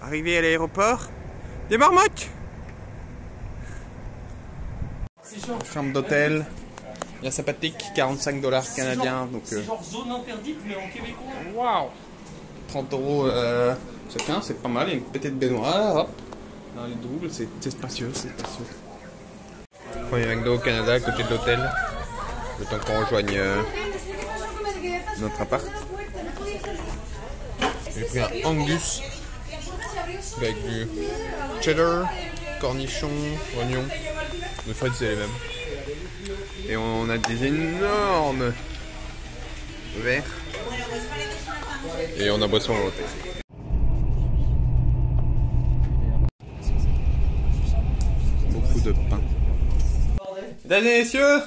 Arrivé à l'aéroport, des marmottes. Chambre d'hôtel, bien sympathique, 45 $ canadiens. Donc, c'est genre zone interdite mais en québécois. Waouh, 30 € chacun, c'est pas mal. Il y a une petite baignoire, hop. Dans les doubles, c'est spacieux, c'est spacieux. Premier McDo au Canada à côté de l'hôtel. Le temps qu'on rejoigne notre appart. J'ai pris un Angus avec du cheddar, cornichons, oignons. Les frites c'est les mêmes. Et on a des énormes verres. Et on a boisson à l'hôtel. Beaucoup de pain. Mesdames et messieurs,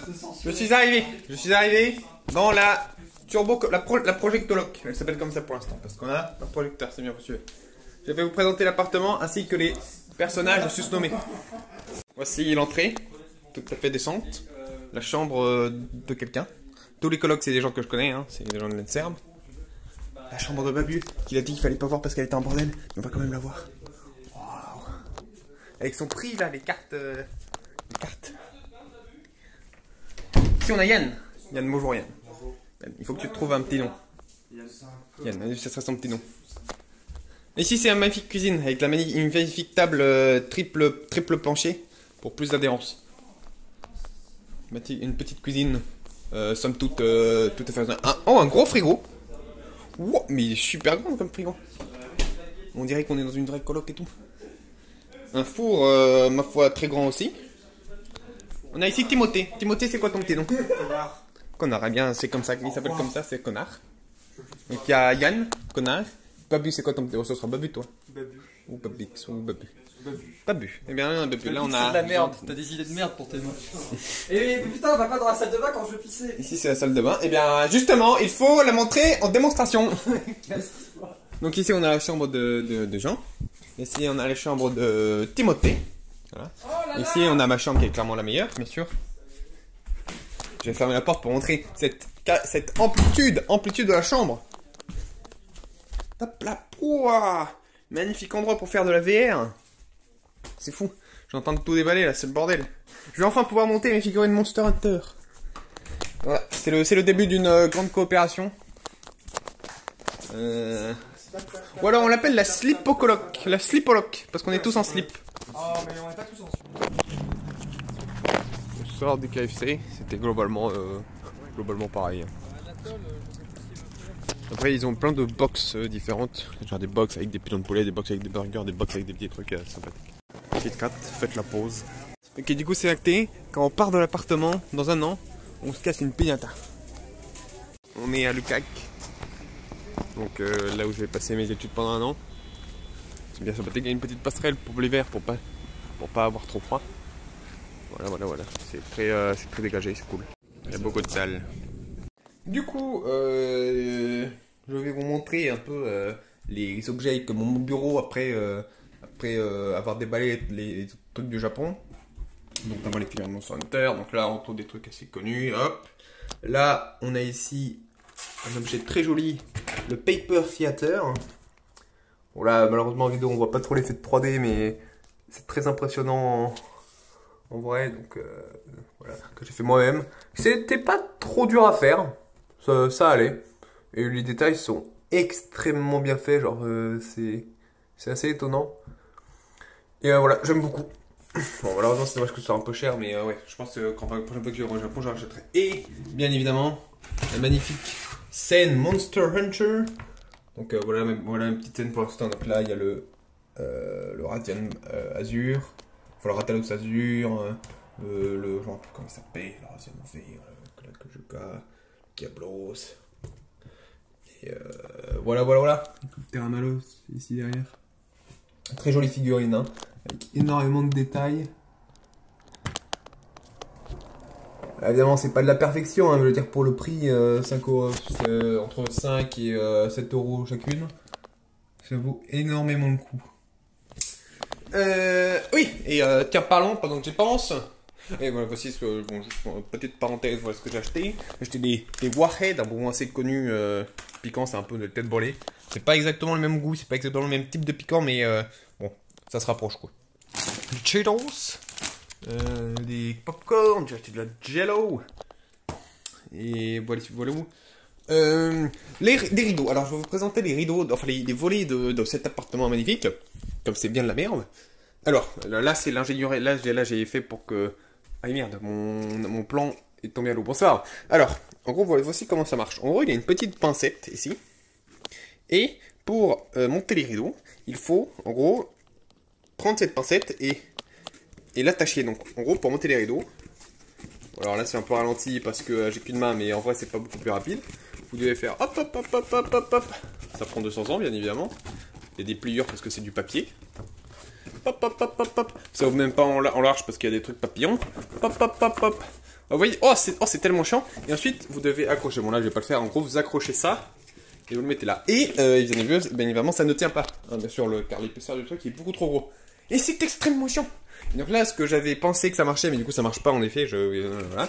je suis arrivé dans la Turbo, la Projectoloc. Elle s'appelle comme ça pour l'instant, parce qu'on a un projecteur, c'est bien reçu. Je vais vous présenter l'appartement ainsi que les personnages susnommés. Voici l'entrée, tout à fait décente. La chambre de quelqu'un. Tous les colocs, c'est des gens que je connais, hein. C'est des gens de l'Enserbe. La chambre de Babu, qu'il a dit qu'il fallait pas voir parce qu'elle était en bordel, mais on va quand même la voir. Waouh. Avec son prix là, les cartes. Ici on a Yann. Yann, bonjour Yann. Yann, il faut que tu te trouves un petit nom. Yann, ça serait son petit nom. Ici c'est une magnifique cuisine avec une magnifique table triple plancher pour plus d'adhérence. Une petite cuisine, somme toute, tout à fait. Un gros frigo. Wow, mais il est super grand comme frigo. On dirait qu'on est dans une vraie coloc et tout. Un four, ma foi, très grand aussi. On a ici Timothée. Timothée, c'est quoi ton petit nom? Connard. Connard, eh bien, c'est comme ça, il s'appelle comme ça, c'est Connard. Donc il y a Yann, Connard. Babu, c'est quoi ton petit nom? Ce sera Babu, toi. Babu. Ou Babix, ou Babu. Babu. Eh bien, Babu, là on a. C'est de la merde, t'as des idées de merde pour tes noms. Et putain, on va pas dans la salle de bain quand je veux pisser. Ici c'est la salle de bain. Eh bien, justement, il faut la montrer en démonstration. Donc ici on a la chambre de Jean. Ici on a la chambre de Timothée. Voilà. Oh ici on a ma chambre qui est clairement la meilleure, bien sûr. Je vais fermer la porte pour montrer cette amplitude de la chambre. Hop là, pouah, magnifique endroit pour faire de la VR. C'est fou, j'entends tout déballer là, c'est le bordel. Je vais enfin pouvoir monter mes figurines Monster Hunter. Voilà, c'est le début d'une grande coopération. Ou alors on l'appelle la slipocoloc, la slipoloc, parce qu'on est tous en slip. Ah mais on est pas tous en slip. On sort du KFC, c'était globalement pareil. Après ils ont plein de box différentes, genre des box avec des pilons de poulet, des box avec des burgers, des box avec des petits trucs sympathiques. Kit Kat, faites la pause. Ok, du coup c'est acté, quand on part de l'appartement, dans un an, on se casse une piñata. On est à Lucac, donc là où je vais passer mes études pendant un an. C'est bien sympathique, il y a une petite passerelle pour l'hiver, pour pas avoir trop froid. Voilà, c'est très dégagé, c'est cool. Il y a beaucoup de salles. Du coup, je vais vous montrer un peu les objets que mon bureau après avoir déballé les trucs du Japon. Donc notamment les figurines Monster Hunter. Donc là on trouve des trucs assez connus. Hop. Là on a ici un objet très joli, le Paper Theater. Bon là malheureusement en vidéo on voit pas trop l'effet de 3D, mais c'est très impressionnant en vrai. Donc voilà, que j'ai fait moi-même. C'était pas trop dur à faire. Ça allait. Et les détails sont extrêmement bien faits. Genre c'est assez étonnant. Et voilà, j'aime beaucoup. Bon, malheureusement, c'est dommage que ce soit un peu cher, mais ouais, je pense que quand la prochaine fois que je vais au Japon, je rachèterai. Et bien évidemment, la magnifique scène Monster Hunter. Donc voilà une petite scène pour l'instant. Donc là, il y a le Radiant Azure, enfin le Ratalos Azure, le genre comment il s'appelle, le Radiant Azure, le Kajuka, Diablos. Et voilà. Terra Malos ici derrière. Très jolie figurine, hein, avec énormément de détails. Là, évidemment, c'est pas de la perfection, hein, je veux dire, pour le prix, 5 euros, entre 5 et 7 € chacune. Ça vaut énormément le coup. Oui, et tiens, parlons pendant que j'y pense. Et voilà, voici ce que, bon, juste une petite parenthèse, voilà ce que j'ai acheté. J'ai acheté des Warhead, un bonbon assez connu, piquant, c'est un peu de tête brûlée. C'est pas exactement le même goût, c'est pas exactement le même type de piquant, mais bon, ça se rapproche quoi. Les Cheetos, des popcorn, j'ai acheté de la Jello. Et voilà, voilà où. Des rideaux. Alors je vais vous présenter les rideaux, enfin les volets de cet appartement magnifique, comme c'est bien de la merde. Alors là c'est l'ingénierie, là j'ai fait pour que... Ah merde, mon plan est tombé à l'eau. Bonsoir. Alors, en gros voici comment ça marche. En gros il y a une petite pincette ici. Et pour monter les rideaux, il faut en gros prendre cette pincette et l'attacher. Donc en gros pour monter les rideaux, alors là c'est un peu ralenti parce que j'ai qu'une main, mais en vrai c'est pas beaucoup plus rapide. Vous devez faire hop hop hop hop hop hop hop. Ça prend 200 ans bien évidemment. Il y a des pliures parce que c'est du papier. Hop hop hop hop hop. Ça ouvre même pas en large parce qu'il y a des trucs papillons. Hop hop hop hop. Vous voyez, oh c'est tellement chiant. Et ensuite vous devez accrocher. Bon là je vais pas le faire. En gros vous accrochez ça et vous le mettez là. Et bien évidemment ça ne tient pas. Hein, bien sûr car l'épaisseur du truc est beaucoup trop gros. Et c'est extrêmement chiant. Donc là ce que j'avais pensé que ça marchait, mais du coup ça marche pas en effet. Voilà.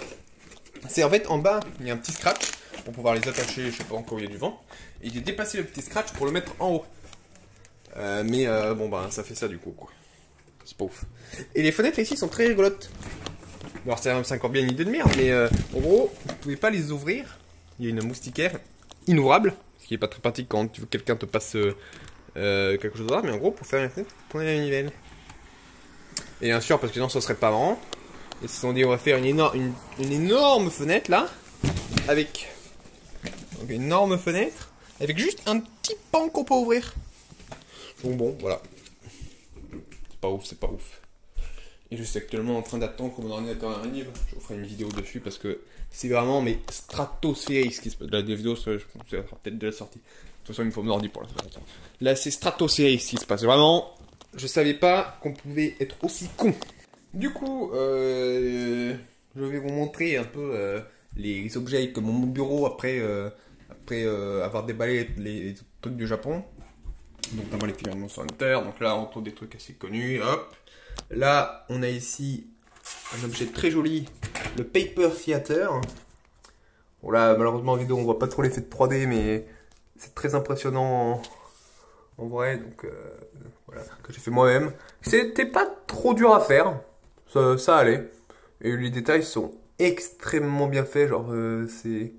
C'est en fait en bas il y a un petit scratch pour pouvoir les attacher, je sais pas encore où il y a du vent. Et j'ai dépassé le petit scratch pour le mettre en haut. Bon bah ça fait ça du coup quoi. C'est pas ouf. Et les fenêtres ici sont très rigolotes. Alors c'est encore bien une idée de merde, mais en gros vous pouvez pas les ouvrir. Il y a une moustiquaire inouvrable, ce qui est pas très pratique quand quelqu'un te passe quelque chose d'autre. Mais en gros pour faire une fenêtre, prenez la manivelle. Et bien sûr parce que sinon ça serait pas marrant. Ils se sont dit on va faire une énorme fenêtre là, avec donc une énorme fenêtre, avec juste un petit pan qu'on peut ouvrir. Donc bon, voilà. C'est pas ouf, c'est pas ouf. Et je suis actuellement en train d'attendre que mon ordinateur arrive. Je vous ferai une vidéo dessus parce que c'est vraiment mais stratosphérique ce qui se passe. La vidéo ça sera peut-être déjà sortie. De toute façon il me faut mon ordi pour la faire. Là c'est stratosphérique ce qui se passe. Vraiment, je savais pas qu'on pouvait être aussi con. Du coup, je vais vous montrer un peu les objets que mon bureau après avoir déballé les trucs du Japon. Donc notamment les figurines Monster Hunter. Donc là on trouve des trucs assez connus. Hop. Là on a ici un objet très joli, le Paper Theater. Bon là malheureusement en vidéo on voit pas trop l'effet de 3D, mais c'est très impressionnant en vrai. Donc voilà, que j'ai fait moi-même. C'était pas trop dur à faire. Ça allait. Et les détails sont extrêmement bien faits. Genre, c'est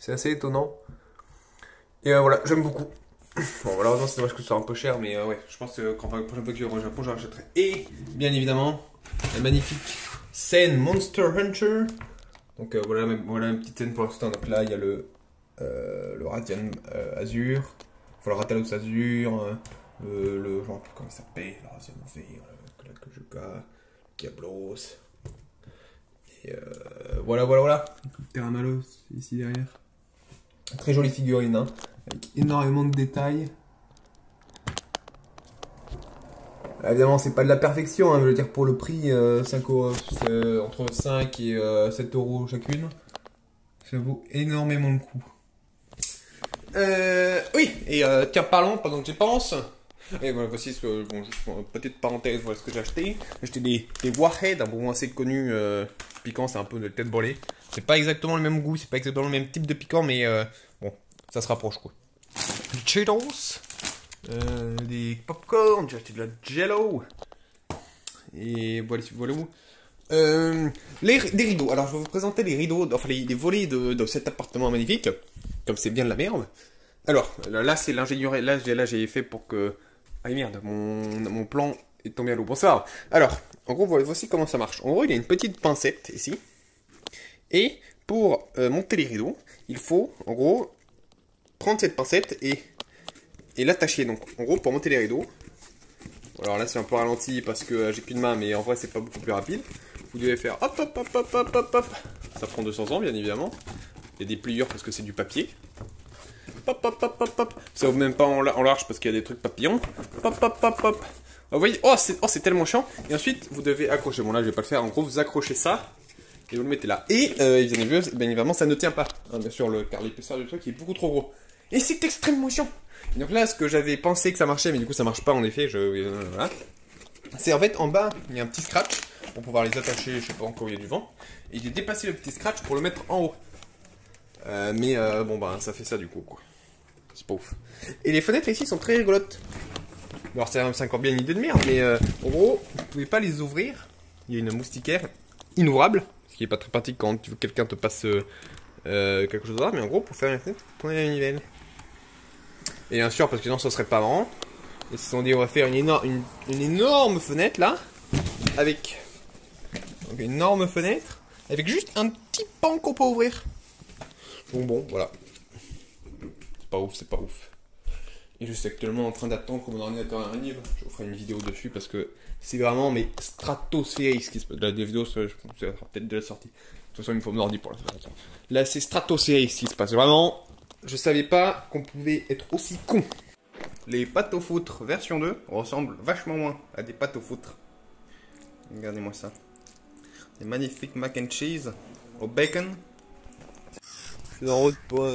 assez étonnant. Et voilà, j'aime beaucoup. Bon, malheureusement, c'est dommage que ce soit un peu cher. Mais ouais, je pense que quand la prochaine fois que je vais au Japon, je rachèterai. Et bien évidemment, la magnifique scène Monster Hunter. Donc voilà une petite scène pour l'instant. Donc là, il y a le Radiant Azure. Enfin, le Ratalos Azure. Le genre, comment il s'appelle, le Radiant Azure. Le Kajuka. Diablos. Et voilà. Terramalos ici derrière. Très jolie figurine, hein, avec énormément de détails. Évidemment, c'est pas de la perfection, hein, je veux dire, pour le prix, 5 €, entre 5 et 7 € chacune. Ça vaut énormément le coup. Oui, et tiens, parlons pendant que j'y pense. Et voilà, voici ce que, bon, juste une petite parenthèse, voilà ce que j'ai acheté. J'ai acheté des Warhead, un bonbon assez connu, piquant, c'est un peu de tête brûlée. C'est pas exactement le même goût, c'est pas exactement le même type de piquant, mais bon, ça se rapproche quoi. Les Cheetos, des popcorn, j'ai acheté de la Jello. Et voilà où. Des rideaux. Alors je vais vous présenter les rideaux, enfin les volets de cet appartement magnifique, comme c'est bien de la merde. Alors là c'est l'ingénierie, là j'ai fait pour que... Ah merde, mon plan est tombé à l'eau. Bonsoir. Alors, en gros, voici comment ça marche. En gros, il y a une petite pincette ici. Et pour monter les rideaux, il faut, en gros, prendre cette pincette et l'attacher. Donc, en gros, pour monter les rideaux... Alors là, c'est un peu ralenti parce que j'ai qu'une main, mais en vrai, c'est pas beaucoup plus rapide. Vous devez faire hop hop hop hop hop hop hop. Ça prend 200 ans, bien évidemment. Il y a des pliures parce que c'est du papier. Hop hop hop hop hop. Ça ouvre même pas en large parce qu'il y a des trucs papillons. Hop hop hop hop. Vous voyez, oh c'est tellement chiant. Et ensuite vous devez accrocher. Bon là je vais pas le faire. En gros vous accrochez ça et vous le mettez là. Et bien évidemment ça ne tient pas. Hein, bien sûr car l'épaisseur du truc est beaucoup trop gros. Et c'est extrêmement chiant. Et donc là ce que j'avais pensé que ça marchait, mais du coup ça marche pas en effet. Voilà. C'est en fait en bas il y a un petit scratch pour pouvoir les attacher. Je sais pas encore où il y a du vent. Et j'ai dépassé le petit scratch pour le mettre en haut. Bon bah ça fait ça du coup quoi. C'est pas ouf. Et les fenêtres ici sont très rigolotes. Alors c'est encore bien une idée de merde, mais en gros, vous pouvez pas les ouvrir. Il y a une moustiquaire inouvrable, ce qui est pas très pratique quand tu veux que quelqu'un te passe quelque chose d'autre. Mais en gros, pour faire une fenêtre, vous prenez la manivelle. Et bien sûr, parce que sinon ça serait pas marrant. Ils se sont dit on va faire une énorme fenêtre là, avec donc une énorme fenêtre, avec juste un petit pan qu'on peut ouvrir. Donc bon, voilà. C'est pas ouf, c'est pas ouf. Et je suis actuellement en train d'attendre que mon ordinateur arrive. Je vous ferai une vidéo dessus parce que c'est vraiment mais stratosphérique ce qui se passe. La vidéo, ça sera peut-être déjà sortie. De toute façon, il me faut mon ordi pour la faire. Là, c'est stratosphérique ce qui se passe. Vraiment, je savais pas qu'on pouvait être aussi con. Les pâtes au foutre version 2 ressemblent vachement moins à des pâtes au foutre. Regardez-moi ça. Des magnifiques mac and cheese au bacon. Je suis en route pour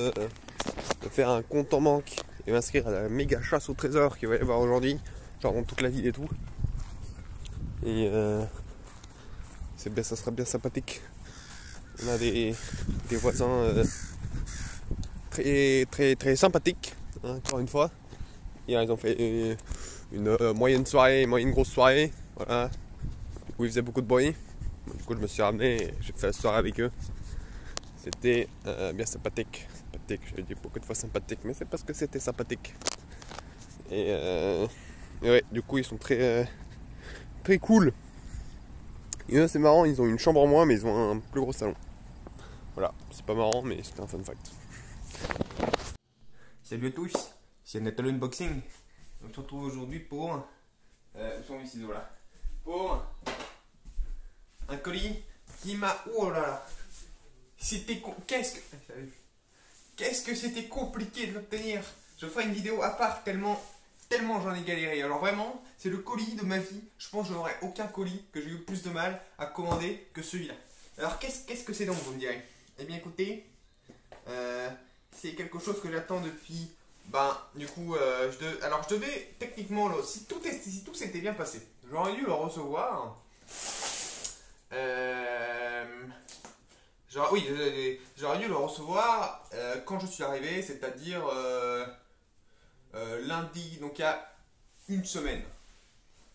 faire un compte en banque et m'inscrire à la méga chasse au trésor qu'il va y avoir aujourd'hui, genre dans toute la ville et tout. Et ça sera bien sympathique. On a des voisins très sympathiques, hein, encore une fois. Hier ils ont fait une moyenne soirée, moyenne grosse soirée, voilà. Du coup ils faisaient beaucoup de bruit. Du coup je me suis ramené et j'ai fait la soirée avec eux. C'était bien sympathique. J'ai dit beaucoup de fois sympathique, mais c'est parce que c'était sympathique. Et ouais, du coup ils sont très cool. Et c'est marrant, ils ont une chambre en moins, mais ils ont un plus gros salon. Voilà, c'est pas marrant, mais c'était un fun fact. Salut à tous, c'est Nathalie Unboxing. On se retrouve aujourd'hui pour pour un colis qui m'a... Oh là là. C'était... Qu'est-ce que c'était compliqué de l'obtenir. Je ferai une vidéo à part tellement j'en ai galéré. Alors vraiment, c'est le colis de ma vie. Je pense que je n'aurai aucun colis que j'ai eu plus de mal à commander que celui-là. Alors qu'est-ce que c'est donc, vous me direz? Eh bien écoutez, c'est quelque chose que j'attends depuis... du coup, je devais techniquement, si tout s'était bien passé, j'aurais dû le recevoir. J'aurais dû le recevoir quand je suis arrivé, c'est-à-dire lundi, donc il y a une semaine.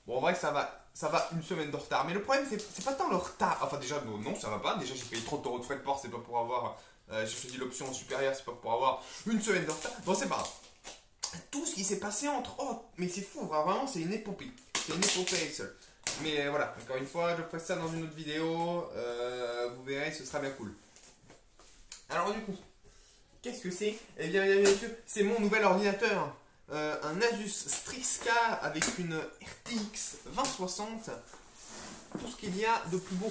Bon, en vrai, ça va une semaine de retard. Mais le problème, c'est pas tant le retard. Enfin, déjà, non, ça va pas. Déjà, j'ai payé 30 € de frais de port, c'est pas pour avoir. J'ai choisi l'option supérieure, c'est pas pour avoir une semaine de retard. Bon, c'est pas grave. Tout ce qui s'est passé entre. Oh, mais c'est fou, vraiment, c'est une épopée. C'est une épopée seule. Mais voilà, encore une fois, je ferai ça dans une autre vidéo. Vous verrez, ce sera bien cool. Alors, du coup, qu'est-ce que c'est? Eh bien, mesdames et messieurs, c'est mon nouvel ordinateur. Un Asus Strix-K avec une RTX 2060. Tout ce qu'il y a de plus beau.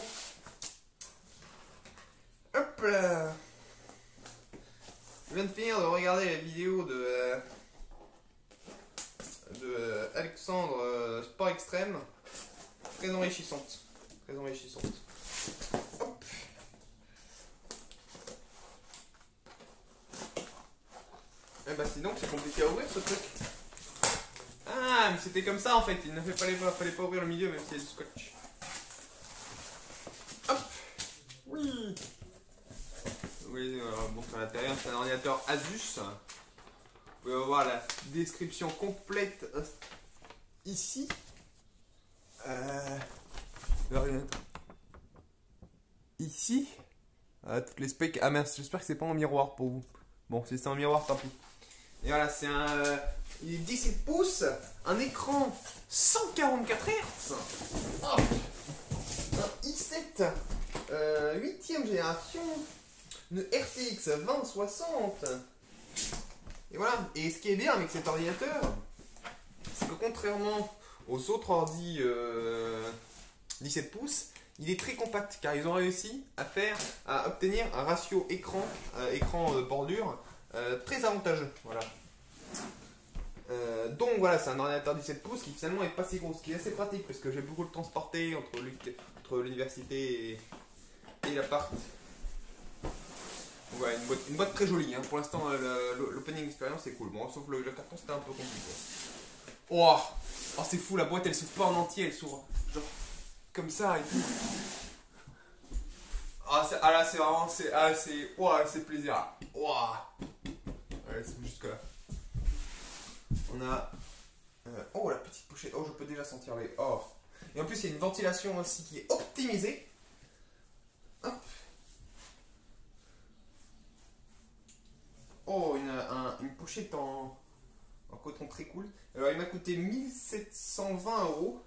Hop là. Je viens de finir de regarder la vidéo de Alexandre Sport Extrême. Très enrichissante. Très enrichissante. Hop. Eh bah sinon c'est compliqué à ouvrir ce truc. Ah mais c'était comme ça en fait, il ne fallait pas ouvrir le milieu même s'il y a du scotch. Hop. Oui. Oui, bon à l'intérieur c'est un ordinateur Asus. Vous pouvez voir la description complète ici. Ici. Toutes les specs. Ah mince, j'espère que c'est pas en miroir pour vous. Bon, si c'est en miroir, tant pis. Et voilà, c'est il est 17 pouces, un écran 144 Hz, oh, un i7 8ème génération, une RTX 2060. Et voilà, et ce qui est bien avec cet ordinateur, c'est que contrairement aux autres ordi 17 pouces, il est très compact car ils ont réussi à obtenir un ratio écran bordure très avantageux. Voilà. Donc voilà, c'est un ordinateur 17 pouces qui finalement est pas si gros, ce qui est assez pratique parce que j'ai beaucoup de transporter entre l'université et l'appart. Voilà, une boîte très jolie, hein. Pour l'instant l'opening expérience est cool, bon, sauf le carton c'était un peu compliqué. Oh, c'est fou, la boîte elle s'ouvre pas en entier, elle s'ouvre genre comme ça et tout. Là c'est vraiment, c'est plaisir. Oh. Allez, c'est jusque là. On a... oh, la petite pochette. Oh, je peux déjà sentir les... Oh. Et en plus, il y a une ventilation aussi qui est optimisée. Hop. Oh, une pochette en coton très cool. Alors, il m'a coûté 1720 €.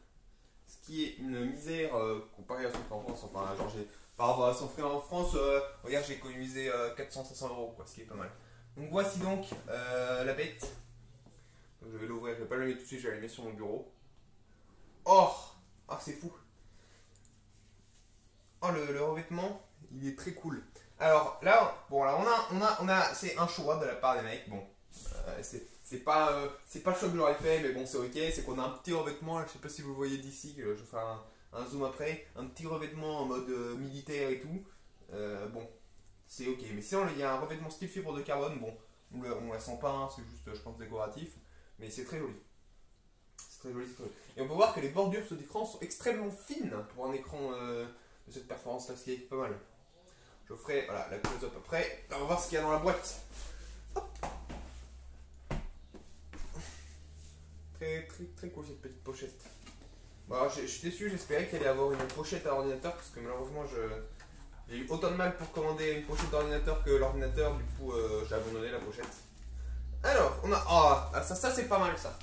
Ce qui est une misère comparé à son prix en France. Enfin, genre, par rapport à son prix en France, regarde, j'ai économisé 400-500 €, quoi, ce qui est pas mal. Donc, voici donc la bête. Donc, je vais l'ouvrir, je vais pas le mettre tout de suite, je vais la mettre sur mon bureau. Oh, ah, c'est fou. Oh, le revêtement, il est très cool. Alors là, bon, là, c'est un choix de la part des mecs. Bon, c'est pas le choix que j'aurais fait, mais bon, c'est ok. C'est qu'on a un petit revêtement, je sais pas si vous le voyez d'ici, je vais faire un zoom après. Un petit revêtement en mode militaire et tout. Bon, c'est ok. Mais sinon, il y a un revêtement style fibre de carbone. Bon, on la sent pas, hein, c'est juste, je pense, décoratif. Mais c'est très joli. C'est très joli, c'est très joli. Et on peut voir que les bordures sur l'écran sont extrêmement fines pour un écran de cette performance-là, ce qui est pas mal. Je ferai voilà, la close-up après. On va voir ce qu'il y a dans la boîte. Hop. Très cool cette petite pochette. Bon, je suis déçu, j'espérais qu'il allait avoir une pochette à ordinateur parce que malheureusement j'ai eu autant de mal pour commander une pochette d'ordinateur que l'ordinateur, du coup j'ai abandonné la pochette. Alors, on a. Ah, ça c'est pas mal ça.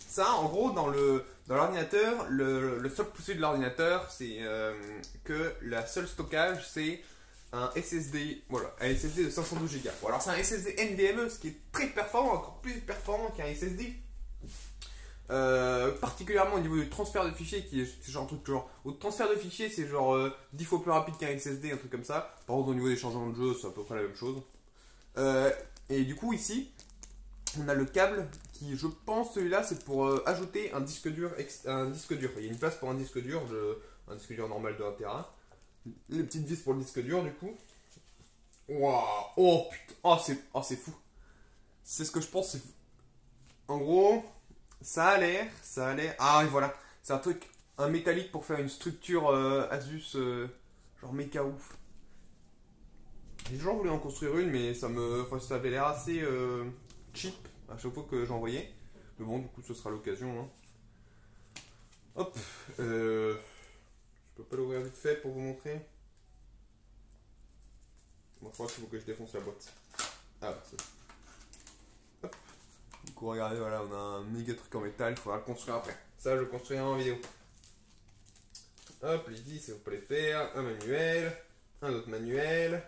Ça, en gros, dans l'ordinateur, le seul poussé de l'ordinateur, c'est que la seule stockage, c'est un SSD, voilà, un SSD de 512 Go. Bon, alors c'est un SSD NVMe, ce qui est très performant, encore plus performant qu'un SSD. Particulièrement au niveau du transfert de fichiers, qui est genre un truc genre. Au transfert de fichiers, c'est genre 10 fois plus rapide qu'un SSD, un truc comme ça. Par contre, au niveau des changements de jeu, c'est à peu près la même chose. Et du coup, ici, on a le câble qui, je pense, celui-là, c'est pour ajouter un disque dur. Il y a une place pour un disque dur normal de 1 Tera. Les petites vis pour le disque dur, du coup. Waouh! Oh putain! Oh, c'est fou! C'est ce que je pense, c'est fou. En gros, ça a l'air. Ah, et voilà! C'est un métallique pour faire une structure Asus, genre méca ouf. J'ai toujours voulu en construire une, mais ça avait l'air assez cheap à chaque fois que j'en voyais. Mais bon, du coup, ce sera l'occasion. Hein. Hop! Je peux pas l'ouvrir vite fait pour vous montrer. Bon, je crois qu'il faut que je défonce la boîte. Ah, c'est ça. Hop. Du coup, regardez, voilà, on a un méga truc en métal, il faudra le construire après. Ça, je le construirai en vidéo. Hop, les 10, il faut pas les faire. Un manuel, un autre manuel.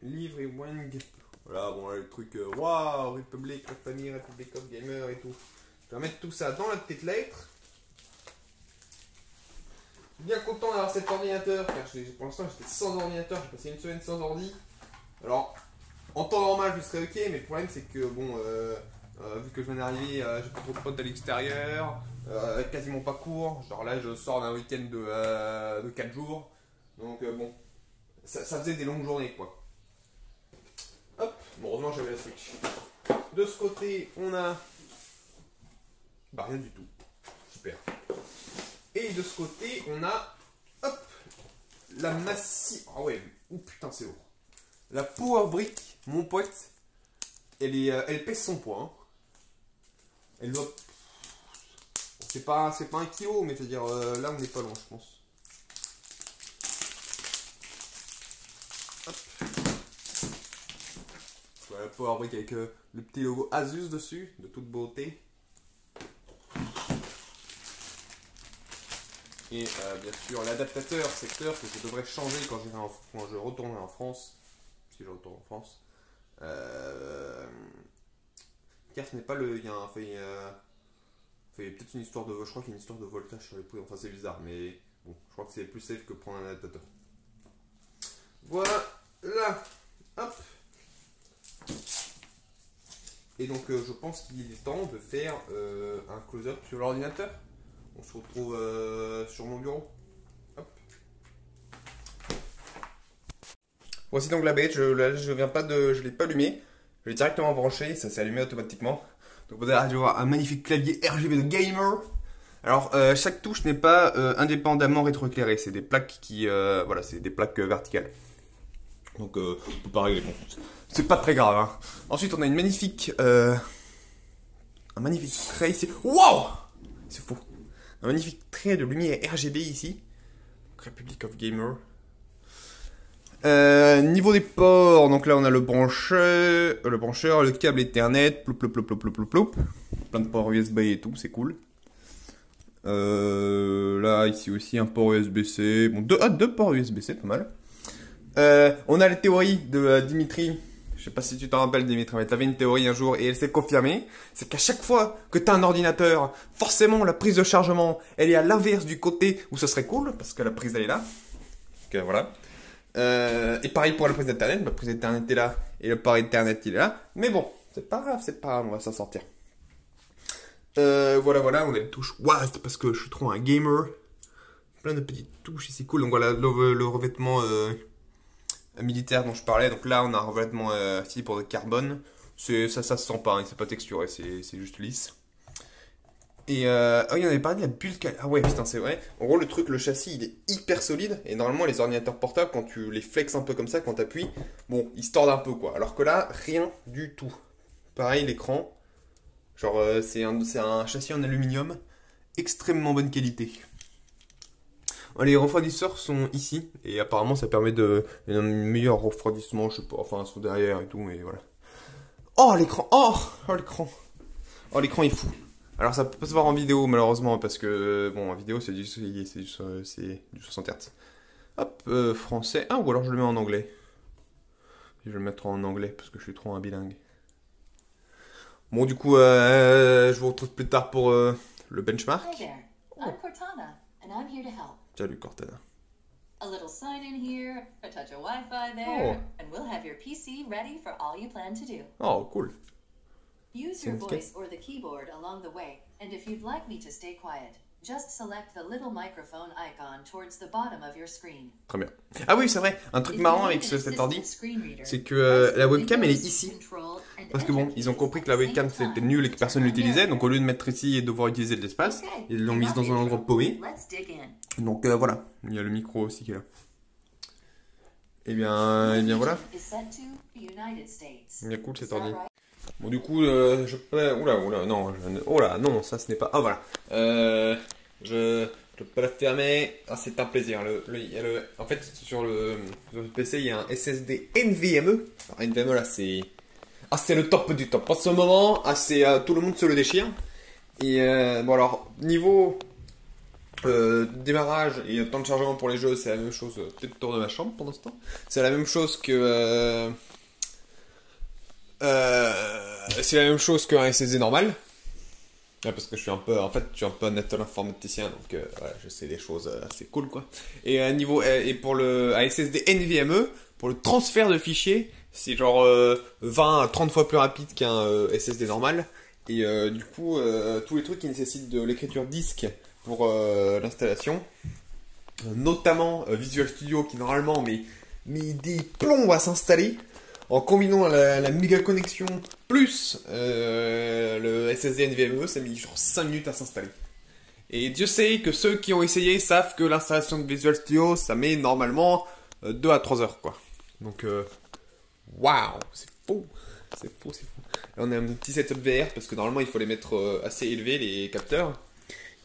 Livre et wang. Voilà, bon, là, le truc, waouh, Republic, la famille, Republic of Gamer et tout. Je vais mettre tout ça dans la petite lettre. Bien content d'avoir cet ordinateur, car pour l'instant j'étais sans ordinateur, j'ai passé une semaine sans ordi. Alors, en temps normal je serais ok, mais le problème c'est que bon, vu que je viens d'arriver, j'ai pas trop de potes à l'extérieur, quasiment pas cours, genre là je sors d'un week-end de 4 jours, donc bon, ça faisait des longues journées quoi. Hop, bon heureusement j'avais la Switch. De ce côté on a... Bah rien du tout, super. Et de ce côté, on a, hop, la massif. Ah ouais, oh putain, c'est lourd. La Power Brick, mon pote, elle pèse son poids. Hein. Elle doit. C'est pas 1 kilo, mais c'est-à-dire là, on n'est pas loin, je pense. Hop. Voilà, la Power Brick avec le petit logo Asus dessus, de toute beauté. Et bien sûr l'adaptateur secteur que je devrais changer quand je retournerai en France. Si je retourne en France. Car ce n'est pas le. Il y a peut-être une histoire de. Je crois qu'il y a une histoire de voltage sur les poules. Enfin c'est bizarre, mais bon, je crois que c'est plus safe que prendre un adaptateur. Voilà là. Hop. Et donc je pense qu'il est temps de faire un close-up sur l'ordinateur. On se retrouve sur mon bureau. Hop. Voici donc la bête. Je l'ai pas allumé. Je l'ai directement branché. Ça s'est allumé automatiquement. Donc vous allez voir un magnifique clavier RGB de gamer. Alors chaque touche n'est pas indépendamment rétroéclairée. C'est des plaques qui, voilà, c'est des plaques verticales. Donc on peut pas régler. Bon, c'est pas très grave. Hein. Ensuite on a une magnifique un magnifique trait ici. Wow! C'est fou. Un magnifique trait de lumière RGB ici. Republic of Gamer. Niveau des ports, donc là on a le brancheur, le câble Ethernet, ploup, ploup, ploup, ploup, ploup, ploup. Plein de ports USB et tout, c'est cool. Là, ici aussi un port USB-C. Bon, deux ports USB-C, pas mal. On a la théorie de Dimitri. Je sais pas si tu t'en rappelles, Dimitri, mais tu avais une théorie un jour et elle s'est confirmée. C'est qu'à chaque fois que tu as un ordinateur, forcément la prise de chargement, elle est à l'inverse du côté où ce serait cool, parce que la prise elle est là. Donc voilà. Et pareil pour la prise d'internet, la prise d'internet est là et le port internet il est là. Mais bon, c'est pas grave, on va s'en sortir. Voilà, on a les touches. Waouh, c'est parce que je suis trop un gamer. Plein de petites touches ici, cool. Donc voilà, le revêtement militaire dont je parlais. Donc là, on a un revêtement fibre de carbone. Ça se sent pas, hein, c'est pas texturé, c'est juste lisse. Et oh, il y en avait parlé de la bulle. Ah ouais, putain, c'est vrai. En gros, le châssis, il est hyper solide. Et normalement, les ordinateurs portables, quand tu les flexes un peu comme ça, quand tu appuies, bon, ils se tordent un peu, quoi. Alors que là, rien du tout. Pareil, l'écran. Genre, c'est un châssis en aluminium. Extrêmement bonne qualité. Les refroidisseurs sont ici. Et apparemment, ça permet un meilleur refroidissement. Je sais pas, enfin, ils sont derrière et tout, mais voilà. Oh, l'écran. Oh, l'écran. Oh, l'écran est fou. Alors ça peut pas se voir en vidéo malheureusement parce que bon en vidéo c'est du 60 Hz. Hop, français. Ah ou alors je le mets en anglais. Je vais le mettre en anglais parce que je suis trop un bilingue. Bon du coup je vous retrouve plus tard pour le benchmark. Hi there, I'm Cortana, and I'm here to help. Salut Cortana. A little sign in here, a touch of Wi-Fi there, and we'll have your PC ready for all you plan to do. Oh cool. Use your voice or the keyboard along the way, and if you'd like me to stay quiet, just select the little microphone icon towards the bottom of your screen. Très bien. Ah oui, c'est vrai, un truc marrant avec cet ordi, c'est que la webcam elle est ici. Parce que bon, ils ont compris que la webcam c'était nul et que personne l'utilisait, donc au lieu de mettre ici et devoir utiliser de l'espace, ils l'ont mise dans un endroit paumé. Donc voilà, il y a le micro aussi qui est là. Et bien voilà. Bien cool cet ordi. Bon du coup je peux... Oula non ça ce n'est pas... Ah voilà je peux la fermer. Ah c'est un plaisir. En fait sur le PC il y a un SSD NVMe. Alors, NVMe là c'est... Ah c'est le top du top. En ce moment tout le monde se le déchire. Et bon alors niveau démarrage et temps de chargement pour les jeux c'est la même chose. Peut-être tour de ma chambre pour l'instant. C'est la même chose que... c'est la même chose qu'un SSD normal. Ouais, parce que je suis un peu, en fait, je suis un peu un informaticien, donc voilà, je sais des choses assez cool quoi. Et pour le SSD NVMe, pour le transfert de fichiers, c'est genre 20 à 30 fois plus rapide qu'un SSD normal. Et du coup, tous les trucs qui nécessitent de l'écriture disque pour l'installation, notamment Visual Studio qui normalement met des plombs à s'installer. En combinant la méga connexion plus le SSD NVMe, ça a mis genre 5 minutes à s'installer. Et Dieu sait que ceux qui ont essayé savent que l'installation de Visual Studio, ça met normalement 2 à 3 heures quoi. Donc waouh, c'est fou. C'est fou. Là on a un petit setup VR parce que normalement il faut les mettre assez élevés les capteurs.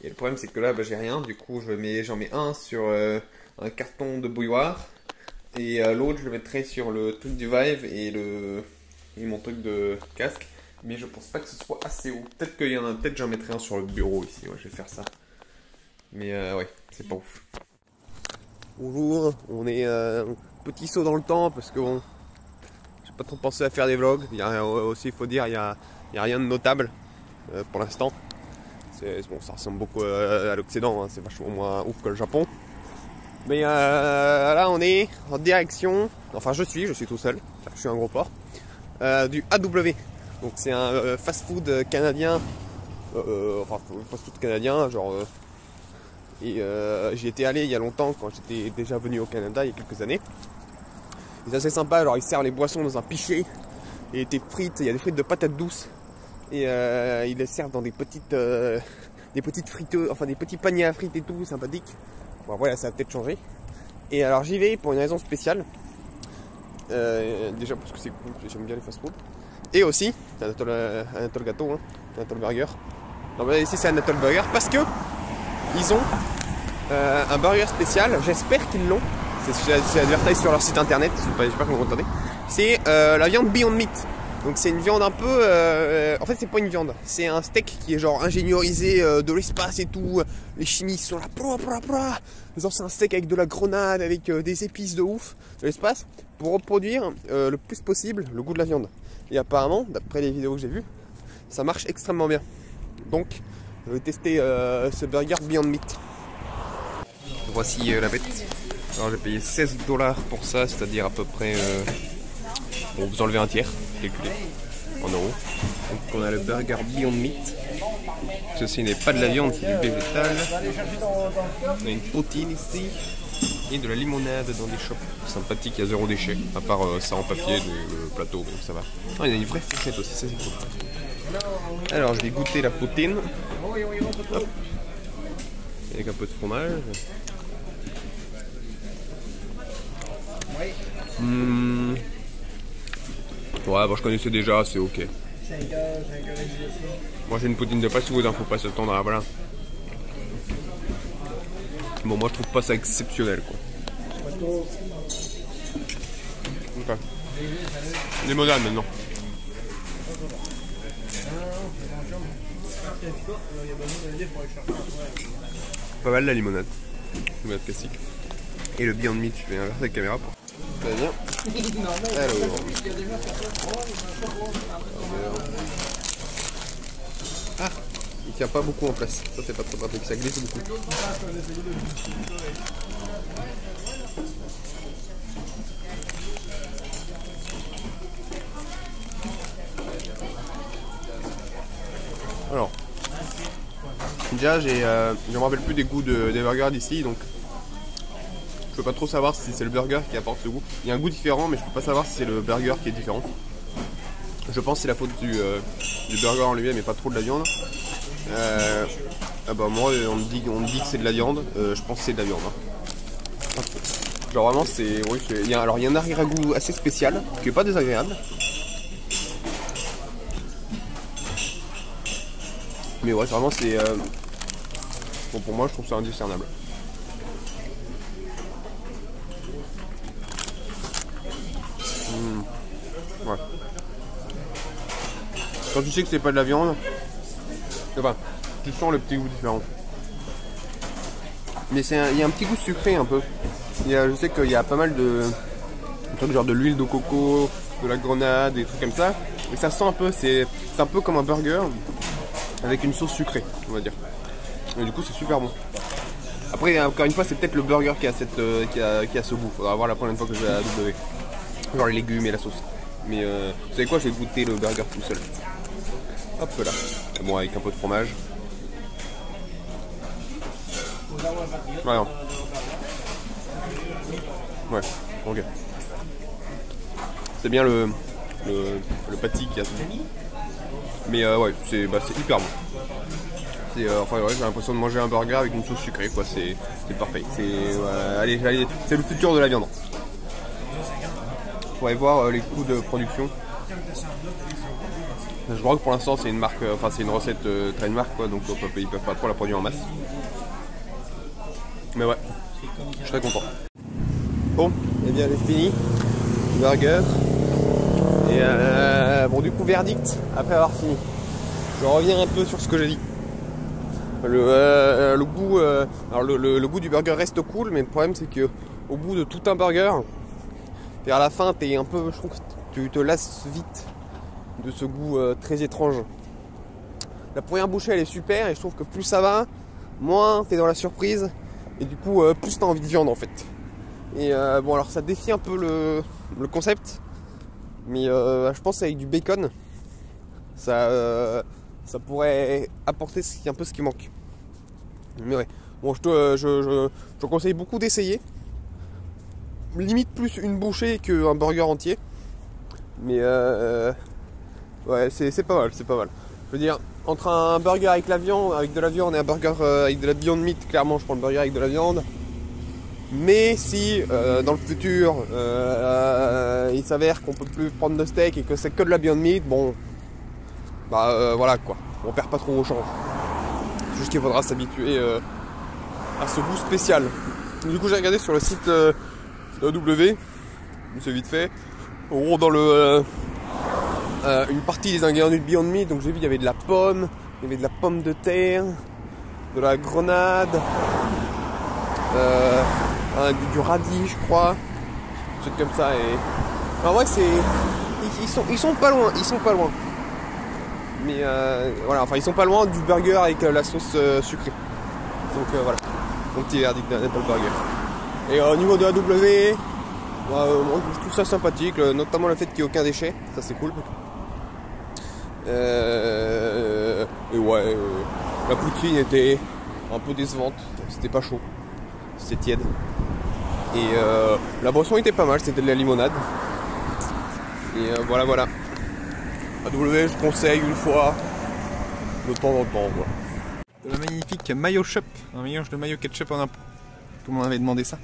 Et le problème c'est que là j'ai rien, du coup j'en mets un sur un carton de bouilloire. Et l'autre je le mettrai sur le truc du Vive et mon truc de casque. Mais je pense pas que ce soit assez haut. Peut-être que j'en mettrai un sur le bureau ici, ouais, je vais faire ça. Mais ouais, c'est pas ouf. Bonjour, on est un petit saut dans le temps parce que bon, j'ai pas trop pensé à faire des vlogs. Aussi il faut dire, il y a rien de notable pour l'instant. Bon, ça ressemble beaucoup à l'Occident, hein, c'est vachement moins ouf que le Japon. Mais là on est en direction, enfin je suis tout seul, je suis un gros porc, du AW. Donc c'est un fast-food canadien, enfin fast-food canadien, genre... j'y étais allé il y a longtemps quand j'étais déjà venu au Canada il y a quelques années. Et c'est assez sympa, alors ils servent les boissons dans un pichet, et des frites, il y a des frites de patates douces, et ils les servent dans des petites friteuses, enfin des petits paniers à frites et tout, sympathique. Bon voilà, ça va peut-être changer. Et alors j'y vais pour une raison spéciale. Déjà parce que c'est cool, j'aime bien les fast-food. Et aussi, Anatole Gâteau, hein. Natal Burger. Non, mais ici c'est un Natal Burger parce que ils ont un burger spécial. J'espère qu'ils l'ont. C'est advertisé sur leur site internet. J'espère que vous m'entendez. C'est la viande Beyond Meat. Donc c'est une viande un peu... en fait c'est pas une viande. C'est un steak qui est genre ingéniorisé de l'espace et tout. Les chimistes sont là. Genre c'est un steak avec de la grenade, avec des épices de ouf de l'espace. Pour reproduire le plus possible le goût de la viande. Et apparemment, d'après les vidéos que j'ai vues, ça marche extrêmement bien. Donc je vais tester ce burger Beyond Meat. Voici la bête. Alors j'ai payé 16 $ pour ça, c'est-à-dire à peu près... bon, vous enlevez un tiers, calculé, en euros. Donc on a le burger Beyond Meat. Ceci n'est pas de la viande, c'est du végétal. On a une poutine ici. Et de la limonade dans des shops sympathiques, il y a 0 déchet, à part ça en papier de plateau, donc ça va. Ah, il y a une vraie fourchette aussi, ça c'est cool. Alors je vais goûter la poutine. Hop. Avec un peu de fromage. Ouais, bon, je connaissais déjà, c'est ok. Moi c'est une poutine de fast food, hein, faut pas s'attendre à voilà. Bon, moi je trouve pas ça exceptionnel quoi. Ok. Limonade maintenant. Pas mal la limonade. Limonade classique. Et le Beyond Meat, je vais inverser la caméra pour. Très bien. Alors. Ah, il tient pas beaucoup en place. Ça c'est pas trop pratique, ça glisse beaucoup. Alors, déjà je me rappelle plus des goûts des burgers d'ici, donc je peux pas trop savoir si c'est le burger qui apporte ce goût. Il y a un goût différent, mais je peux pas savoir si c'est le burger qui est différent. Je pense que c'est la faute du burger en lui-même et pas trop de la viande. Ah bah moi on me dit que c'est de la viande, je pense que c'est de la viande. Hein. Genre vraiment c'est... Oui, il y a un arrière-goût assez spécial, qui est pas désagréable. Mais ouais, vraiment c'est... Bon pour moi je trouve ça indiscernable. Ouais. Quand tu sais que c'est pas de la viande, enfin, tu sens le petit goût différent. Mais il y a un petit goût sucré un peu. Je sais qu'il y a pas mal de trucs genre de l'huile de coco, de la grenade, des trucs comme ça. Et ça sent un peu, c'est un peu comme un burger avec une sauce sucrée, on va dire. Et du coup c'est super bon. Après encore une fois c'est peut-être le burger qui a ce goût. Faudra voir la prochaine fois que je vais à W. Genre les légumes et la sauce. Mais vous savez quoi, je vais goûter le burger tout seul. Hop là. Bon, avec un peu de fromage. Voilà. Ouais, ok. C'est bien le patty qui a tout. Mais ouais, c'est hyper bon. Enfin ouais, j'ai l'impression de manger un burger avec une sauce sucrée quoi, c'est parfait. Allez, c'est le futur de la viande. Faudrait voir les coûts de production. Je crois que pour l'instant c'est une marque, enfin c'est une recette trademark quoi, donc ils peuvent pas trop la produire en masse. Mais ouais, je suis très content. Bon, et bien c'est fini, burger. Et bon du coup verdict après avoir fini. Je reviens un peu sur ce que j'ai dit. Le goût, alors le goût du burger reste cool, mais le problème c'est que au bout de tout un burger, vers la fin t'es un peu, je trouve que tu te lasses vite de ce goût très étrange. La première bouchée elle est super et je trouve que plus ça va, moins t'es dans la surprise et du coup plus t'as envie de viande en fait. Et bon alors ça défie un peu le concept, mais je pense qu'avec du bacon ça pourrait apporter un peu ce qui manque. Mais ouais, bon je conseille beaucoup d'essayer. Limite plus une bouchée qu'un burger entier. Mais ouais, c'est pas mal, c'est pas mal. Je veux dire, entre un burger avec de la viande et un burger avec de la Beyond Meat, clairement je prends le burger avec de la viande. Mais si dans le futur il s'avère qu'on peut plus prendre de steak et que c'est que de la Beyond Meat, bon bah voilà quoi. on perd pas trop au change. C'est juste qu'il faudra s'habituer à ce goût spécial. Du coup j'ai regardé sur le site W, c'est vite fait. En gros dans le une partie des ingrédients du Beyond Meat, donc j'ai vu il y avait de la pomme, il y avait de la pomme de terre, de la grenade, du radis je crois, un truc comme ça. Et en vrai c'est ils sont pas loin, mais voilà, enfin ils sont pas loin du burger avec la sauce sucrée. Donc voilà, mon petit verdict d'Apple Burger. Et au niveau de la W, je trouve ça sympathique, notamment le fait qu'il n'y ait aucun déchet, ça c'est cool. Et ouais, la poutine était un peu décevante, c'était pas chaud, c'était tiède. Et la boisson était pas mal, c'était de la limonade. Et voilà. La W, je conseille une fois, de temps en temps, voilà. De la magnifique mayo shop, un mélange de mayo ketchup en un pot. Tout le monde avait demandé ça.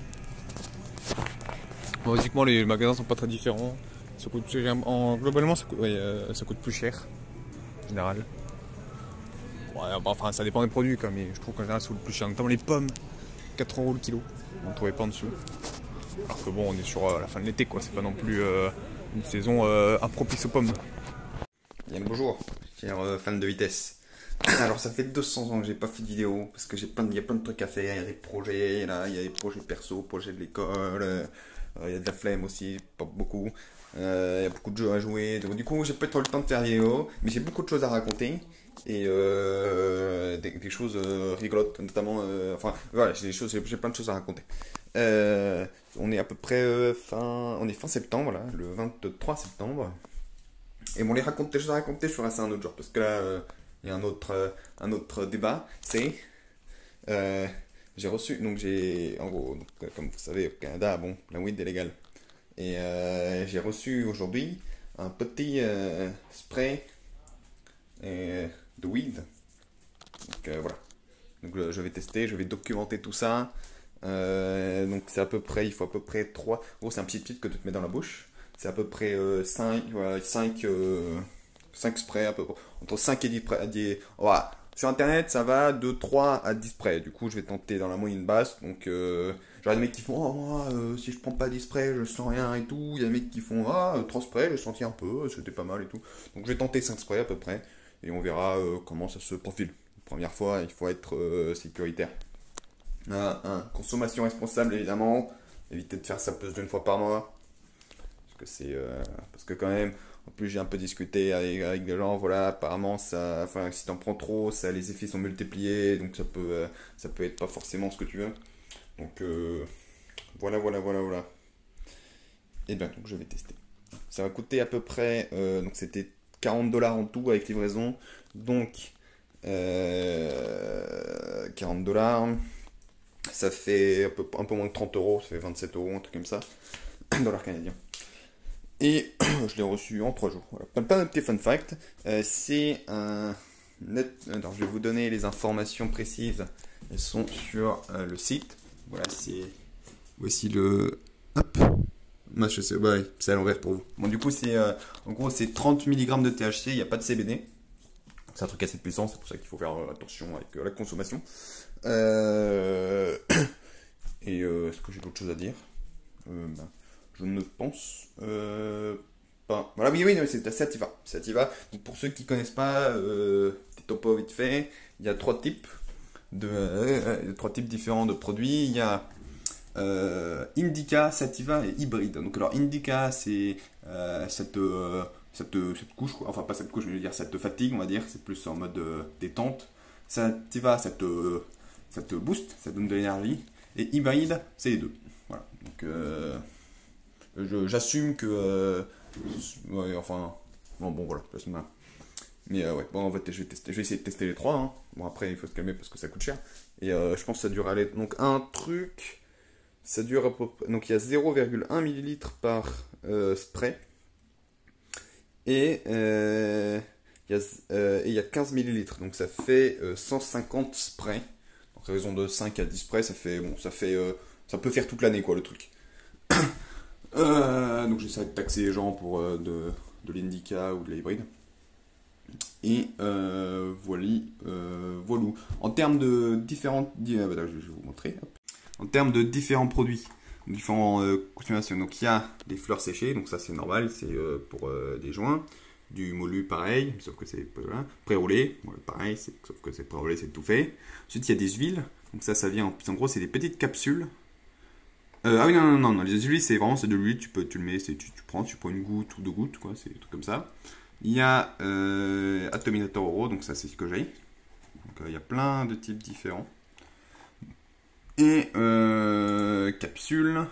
Bon, basiquement, les magasins sont pas très différents. Ça coûte, globalement, ça coûte plus cher, en général. Ouais, enfin, ça dépend des produits, quoi, mais je trouve qu'en général, ça coûte plus cher. Notamment les pommes, 4 € le kilo. On ne trouvait pas en dessous. Alors que bon, on est sur la fin de l'été, quoi. C'est pas non plus une saison impropice aux pommes. Bien le bonjour, chers fans de vitesse. Alors ça fait 200 ans que j'ai pas fait de vidéo parce que il y a plein de trucs à faire, il y a des projets, là, il y a des projets perso, projets de l'école, il y a de la flemme aussi, pas beaucoup. Il y a beaucoup de jeux à jouer, donc du coup j'ai pas trop le temps de faire des vidéos, mais j'ai beaucoup de choses à raconter et des choses rigolotes, notamment, enfin voilà, j'ai plein de choses à raconter. On est à peu près on est fin septembre là, le 23 septembre. Et bon, les choses à raconter, je ferai ça un autre jour parce que là, il y a un autre débat. C'est j'ai reçu, donc en gros, donc, comme vous savez, au Canada, bon, la weed est légale. Et j'ai reçu aujourd'hui un petit spray de weed. Donc voilà. Donc je vais tester, je vais documenter tout ça. Donc c'est à peu près, il faut à peu près 3. Oh, c'est un petit que tu te mets dans la bouche. C'est à peu près 5 sprays, à peu près. Entre 5 et 10 sprays. Voilà. Sur internet, ça va de 3 à 10 sprays. Du coup, je vais tenter dans la moyenne basse. Donc, j'aurai des mecs qui font oh, moi, si je prends pas 10 sprays, je sens rien et tout. Il y a des mecs qui font 3 sprays, j'ai senti un peu, c'était pas mal et tout. Donc, je vais tenter 5 sprays à peu près. Et on verra comment ça se profile. Première fois, il faut être sécuritaire. Consommation responsable, évidemment. Évitez de faire ça plus d'une fois par mois. Parce que quand même, en plus j'ai un peu discuté avec des gens, voilà, apparemment ça, enfin si t'en prends trop, les effets sont multipliés, donc ça peut être pas forcément ce que tu veux. Donc voilà. Et bien donc je vais tester. Ça va coûter à peu près, donc c'était 40 $ en tout avec livraison, donc 40 $, ça fait un peu moins de 30 €, ça fait 27 €, un truc comme ça, dollars canadiens. Et je l'ai reçu en 3 jours. Voilà. Pas de petit fun fact. C'est un net. Alors, je vais vous donner les informations précises. Elles sont sur le site. Voilà, voici le. Hop. Moi, je sais, ouais, c'est à l'envers pour vous. Bon, du coup, en gros, c'est 30 mg de THC. Il n'y a pas de CBD. C'est un truc assez puissant. C'est pour ça qu'il faut faire attention avec la consommation. Et est-ce que j'ai d'autres choses à dire? Je ne pense pas. Voilà, oui, c'est Sativa. Sativa. Donc pour ceux qui ne connaissent pas, petit topo vite fait, il y a 3 types différents de produits. Il y a Indica, Sativa et hybride. Donc alors Indica, c'est cette couche, quoi. Enfin pas cette couche, je veux dire cette fatigue, on va dire. C'est plus en mode détente. Sativa, ça te booste, ça donne de l'énergie. Et hybride, c'est les deux. Voilà. Donc j'assume que ouais, enfin bon voilà, mais ouais, bon en fait je vais essayer de tester les 3 hein. Bon après il faut se calmer parce que ça coûte cher et je pense que ça dure donc ça dure à peu près, donc il y a 0,1 ml par spray et il y a 15 ml, donc ça fait 150 sprays, donc raison de 5 à 10 sprays, ça peut faire toute l'année quoi le truc. Donc j'essaie de taxer les gens pour de l'indica ou de l'hybride. Et voilà. En termes de différentes... Voilà, je vais vous montrer. Hop. En termes de différents produits, différentes consommations. Donc il y a des fleurs séchées, donc ça c'est normal, c'est pour des joints. Du molu pareil, sauf que c'est pré-roulé, voilà, pareil, sauf que c'est pré-roulé, c'est tout fait. Ensuite il y a des huiles, donc ça vient, en gros c'est des petites capsules. Ah oui non, les huiles c'est vraiment de l'huile, tu le mets, tu prends une goutte ou 2 gouttes, quoi, c'est des trucs comme ça. Il y a Atominator Oro, donc ça c'est ce que j'ai. Donc il y a plein de types différents. Et capsules,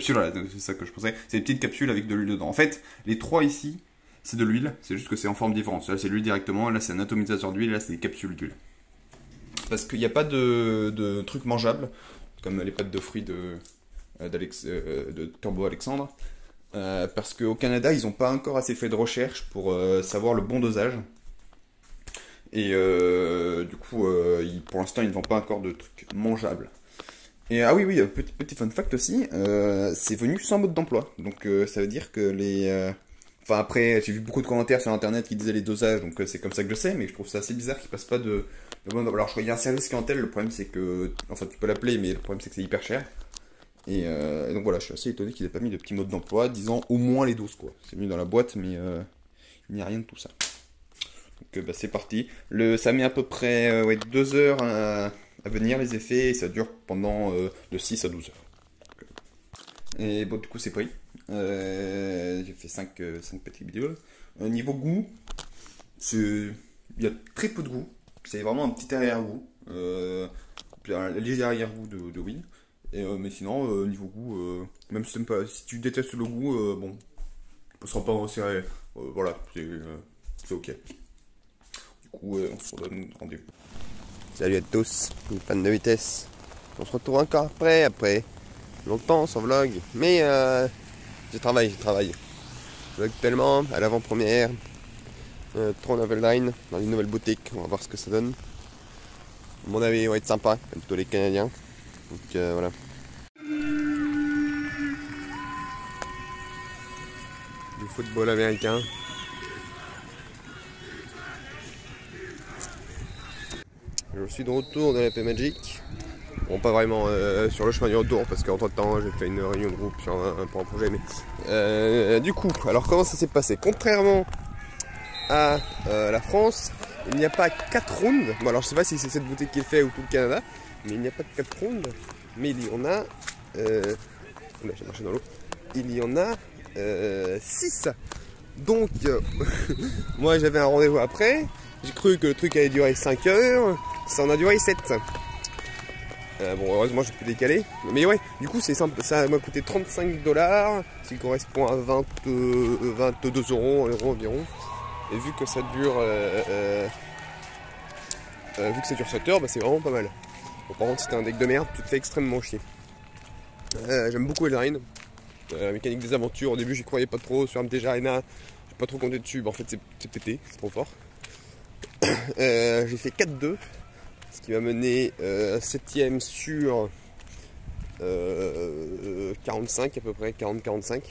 voilà, c'est ça que je pensais, c'est des petites capsules avec de l'huile dedans. En fait, les trois ici, c'est de l'huile, c'est juste que c'est en forme différente. Là, c'est l'huile directement, là, c'est un atomisateur d'huile, là, c'est des capsules d'huile. Parce qu'il n'y a pas de trucs mangeables, comme les pâtes de fruits de Turbo Alexandre. Parce qu'au Canada, ils n'ont pas encore assez fait de recherche pour savoir le bon dosage. Et du coup, pour l'instant, ils ne vendent pas encore de trucs mangeables. Et ah oui, petit fun fact aussi, c'est venu sans mode d'emploi. Donc ça veut dire que les... Enfin après, j'ai vu beaucoup de commentaires sur internet qui disaient les dosages, donc c'est comme ça que je sais, mais je trouve ça assez bizarre qu'ils passent pas de bon... Alors je crois qu'il y a un service clientèle, le problème c'est que... Enfin tu peux l'appeler, mais le problème c'est que c'est hyper cher. Et donc voilà, je suis assez étonné qu'ils aient pas mis de petit mode d'emploi, disant au moins les doses quoi. C'est mis dans la boîte, mais il n'y a rien de tout ça. Donc bah, c'est parti. Ça met à peu près 2 heures à venir les effets, et ça dure pendant de 6 à 12 heures. Et bon, du coup c'est pris. J'ai fait 5 petites vidéos. Niveau goût, il y a très peu de goût. C'est vraiment un petit arrière-goût. Un léger arrière-goût de weed. Mais sinon, niveau goût, même si tu détestes le goût, bon, on ne sera pas resserré. Voilà, c'est ok. Du coup, on se redonne rendez-vous. Salut à tous, les fans de vitesse. On se retrouve encore après longtemps sans vlog, mais je travaille. Je vlog tellement à l'avant-première, Tron Line dans une nouvelle boutique, on va voir ce que ça donne. À mon avis, il va être sympa, comme tous les Canadiens. Donc voilà. Du football américain. Je suis de retour de la Paix Magic. Bon, pas vraiment sur le chemin du retour parce qu'entre temps j'ai fait une réunion de groupe pour un projet. Mais du coup, alors comment ça s'est passé? Contrairement à la France, il n'y a pas 4 rounds. Bon, alors je sais pas si c'est cette boutique qui est fait ou tout le Canada, mais il n'y a pas de 4 rounds. Mais il y en a. J'ai marché dans l'eau. Il y en a 6. Donc, moi j'avais un rendez-vous après. J'ai cru que le truc allait durer 5 heures. Ça en a duré 7. Bon, heureusement j'ai pu décaler. Mais ouais, du coup c'est simple. Ça m'a coûté 35 $, ce qui correspond à 22 euros environ. Et vu que ça dure vu que ça dure 7 heures, bah, c'est vraiment pas mal. Bon, par contre, si t'es un deck de merde, tu te fais extrêmement chier. J'aime beaucoup Eldrine. La mécanique des aventures, au début j'y croyais pas trop. Sur MTG Arena, j'ai pas trop compté dessus. Bah, en fait, c'est pété, c'est trop fort. J'ai fait 4-2, ce qui m'a mené 7ème sur 45 à peu près, 40-45.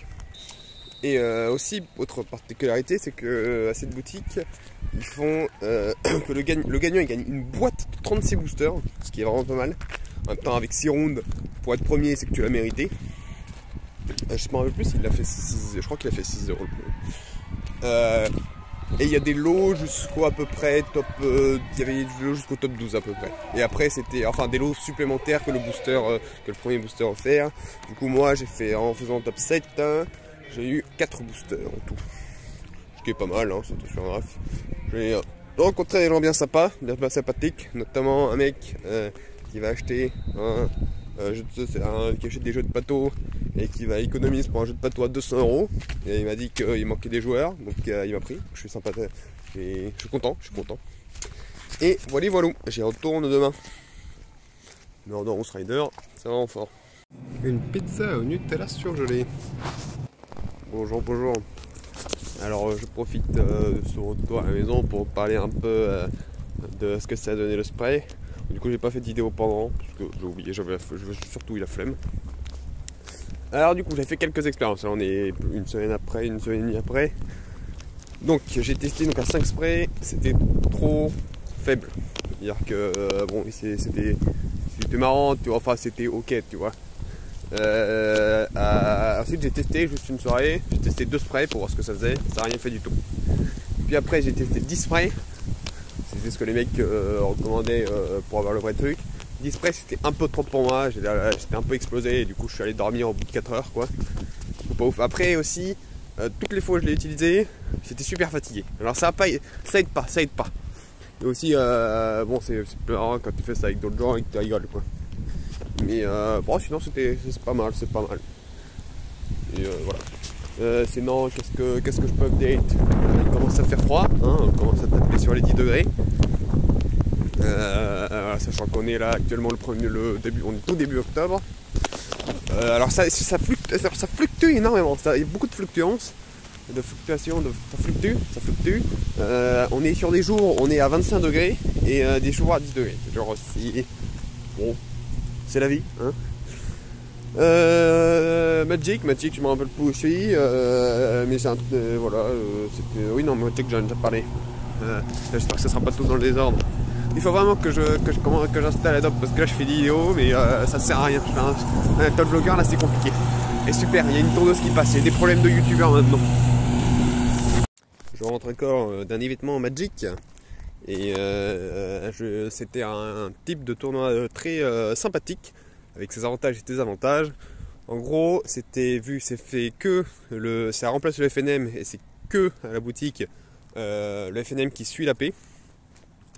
Et aussi, autre particularité, c'est que à cette boutique, ils font que le gagnant il gagne une boîte de 36 boosters, ce qui est vraiment pas mal. En même temps, avec 6 rounds, pour être premier, c'est que tu l'as mérité. Je m'en rappelle plus, il a fait 6, je crois qu'il a fait 6 euros. Et il y a des lots jusqu'au à peu près top. Il y avait des lots jusqu'au top 12 à peu près. Et après c'était enfin des lots supplémentaires que le premier booster offert. Du coup moi j'ai fait en faisant top 7, j'ai eu 4 boosters en tout. Ce qui est pas mal, hein, surtout sur un graphe. J'ai rencontré des gens bien sympas, bien sympathiques, notamment un mec qui va acheter qui achète des jeux de bateau et qui va économiser pour un jeu de bateau à 200 €. Et il m'a dit qu'il manquait des joueurs, donc il m'a pris. Je suis sympa, je suis content. Et voilà, j'y retourne demain. Northern Rider, c'est vraiment fort. Une pizza au Nutella surgelée. Bonjour. Alors je profite de ce retour à la maison pour parler un peu de ce que ça a donné le spray. Du coup j'ai pas fait de vidéo pendant, parce que j'ai oublié, j'avais surtout eu la flemme. Alors du coup j'ai fait quelques expériences, là on est une semaine et demie après. Donc j'ai testé donc à 5 sprays, c'était trop faible. C'est-à-dire que bon, c'était marrant, tu vois, enfin c'était ok, tu vois. Ensuite j'ai testé juste une soirée, j'ai testé 2 sprays pour voir ce que ça faisait, ça n'a rien fait du tout. Puis après j'ai testé 10 sprays, c'était ce que les mecs recommandaient pour avoir le vrai truc. 10 sprays c'était un peu trop pour moi, j'étais un peu explosé et du coup je suis allé dormir au bout de 4 heures quoi. Pas ouf. Après aussi, toutes les fois où je l'ai utilisé, j'étais super fatigué. Alors ça aide pas. Et aussi, bon c'est marrant quand tu fais ça avec d'autres gens et que tu rigoles quoi. Mais bon sinon c'est pas mal. Et voilà. Sinon qu'est-ce que je peux update? Il commence à faire froid, hein, on commence à taper sur les 10 degrés. Sachant qu'on est là actuellement on est tout début octobre. Alors ça fluctue énormément, il y a beaucoup de fluctuations, ça fluctue. On est sur des jours, on est à 25 degrés et des jours à 10 degrés. Genre bon, c'est la vie, hein. Magic, je me rappelle plus où je suis, mais j'ai un voilà, oui non Magic j'en ai déjà parlé. J'espère que ça sera pas tout dans le désordre. Il faut vraiment que j'installe Adobe parce que là je fais des vidéos mais ça sert à rien. Je fais un top vlogger là c'est compliqué. Et super, il y a une tourneuse qui passe, il y a des problèmes de youtubeurs maintenant. Je rentre encore d'un événement Magic et c'était un type de tournoi très sympathique avec ses avantages et ses désavantages. En gros, c'est fait que ça remplace le FNM et c'est que à la boutique le FNM qui suit la paix.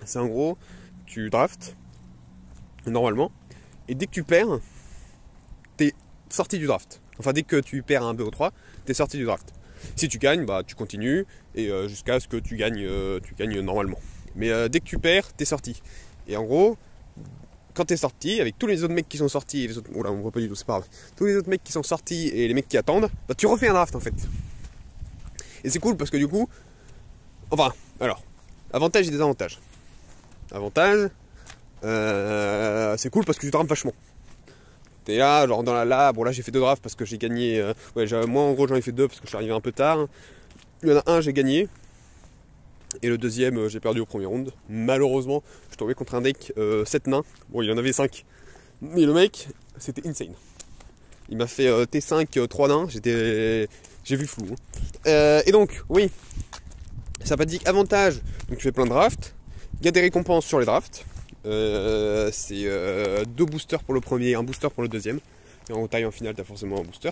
C'est en gros, tu drafts normalement et dès que tu perds, t'es sorti du draft. Enfin, dès que tu perds un BO3, t'es sorti du draft. Si tu gagnes, bah tu continues et jusqu'à ce que tu gagnes normalement. Mais dès que tu perds, t'es sorti. Et en gros, quand t'es sorti, avec tous les autres mecs qui sont sortis, et les autres, oula, on voit pas du tout, c'est pas grave. Tous les autres mecs qui sont sortis et les mecs qui attendent, bah tu refais un draft en fait. Et c'est cool parce que du coup, enfin, alors, avantages et désavantages. Avantage, c'est cool parce que tu drafts vachement. T'es là, genre dans la bon là j'ai fait 2 drafts parce que j'ai gagné. Moi en gros j'en ai fait 2 parce que je suis arrivé un peu tard. Il y en a un j'ai gagné. Et le deuxième j'ai perdu au premier round. Malheureusement, je suis tombé contre un deck 7 nains. Bon il y en avait 5. Mais le mec, c'était insane. Il m'a fait T5 3 nains, j'ai vu flou. Et donc, oui. Sympathique, avantage, donc tu fais plein de drafts. Il y a des récompenses sur les drafts. C'est 2 boosters pour le premier, 1 booster pour le deuxième. Et en taille en finale, tu as forcément un booster.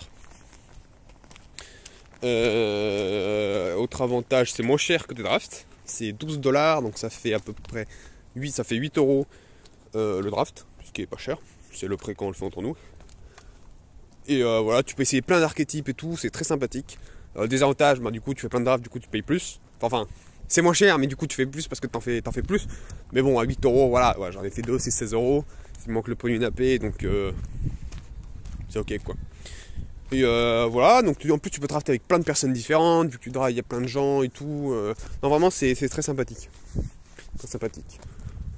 Autre avantage, c'est moins cher que des drafts. C'est 12 $, donc ça fait à peu près 8 € le draft, ce qui est pas cher. C'est le prix quand on le fait entre nous. Et voilà, tu peux essayer plein d'archétypes et tout, c'est très sympathique. Désavantage, bah, du coup tu fais plein de drafts, du coup tu payes plus. Enfin, c'est moins cher, mais du coup tu fais plus parce que t'en fais plus. Mais bon, à 8 €, voilà, ouais, j'en ai fait 2, c'est 16 €. Il manque le pognon nappé, donc c'est ok quoi. Et voilà, donc en plus tu peux drafter avec plein de personnes différentes, vu que il y a plein de gens et tout. Non, vraiment c'est très sympathique. Très sympathique.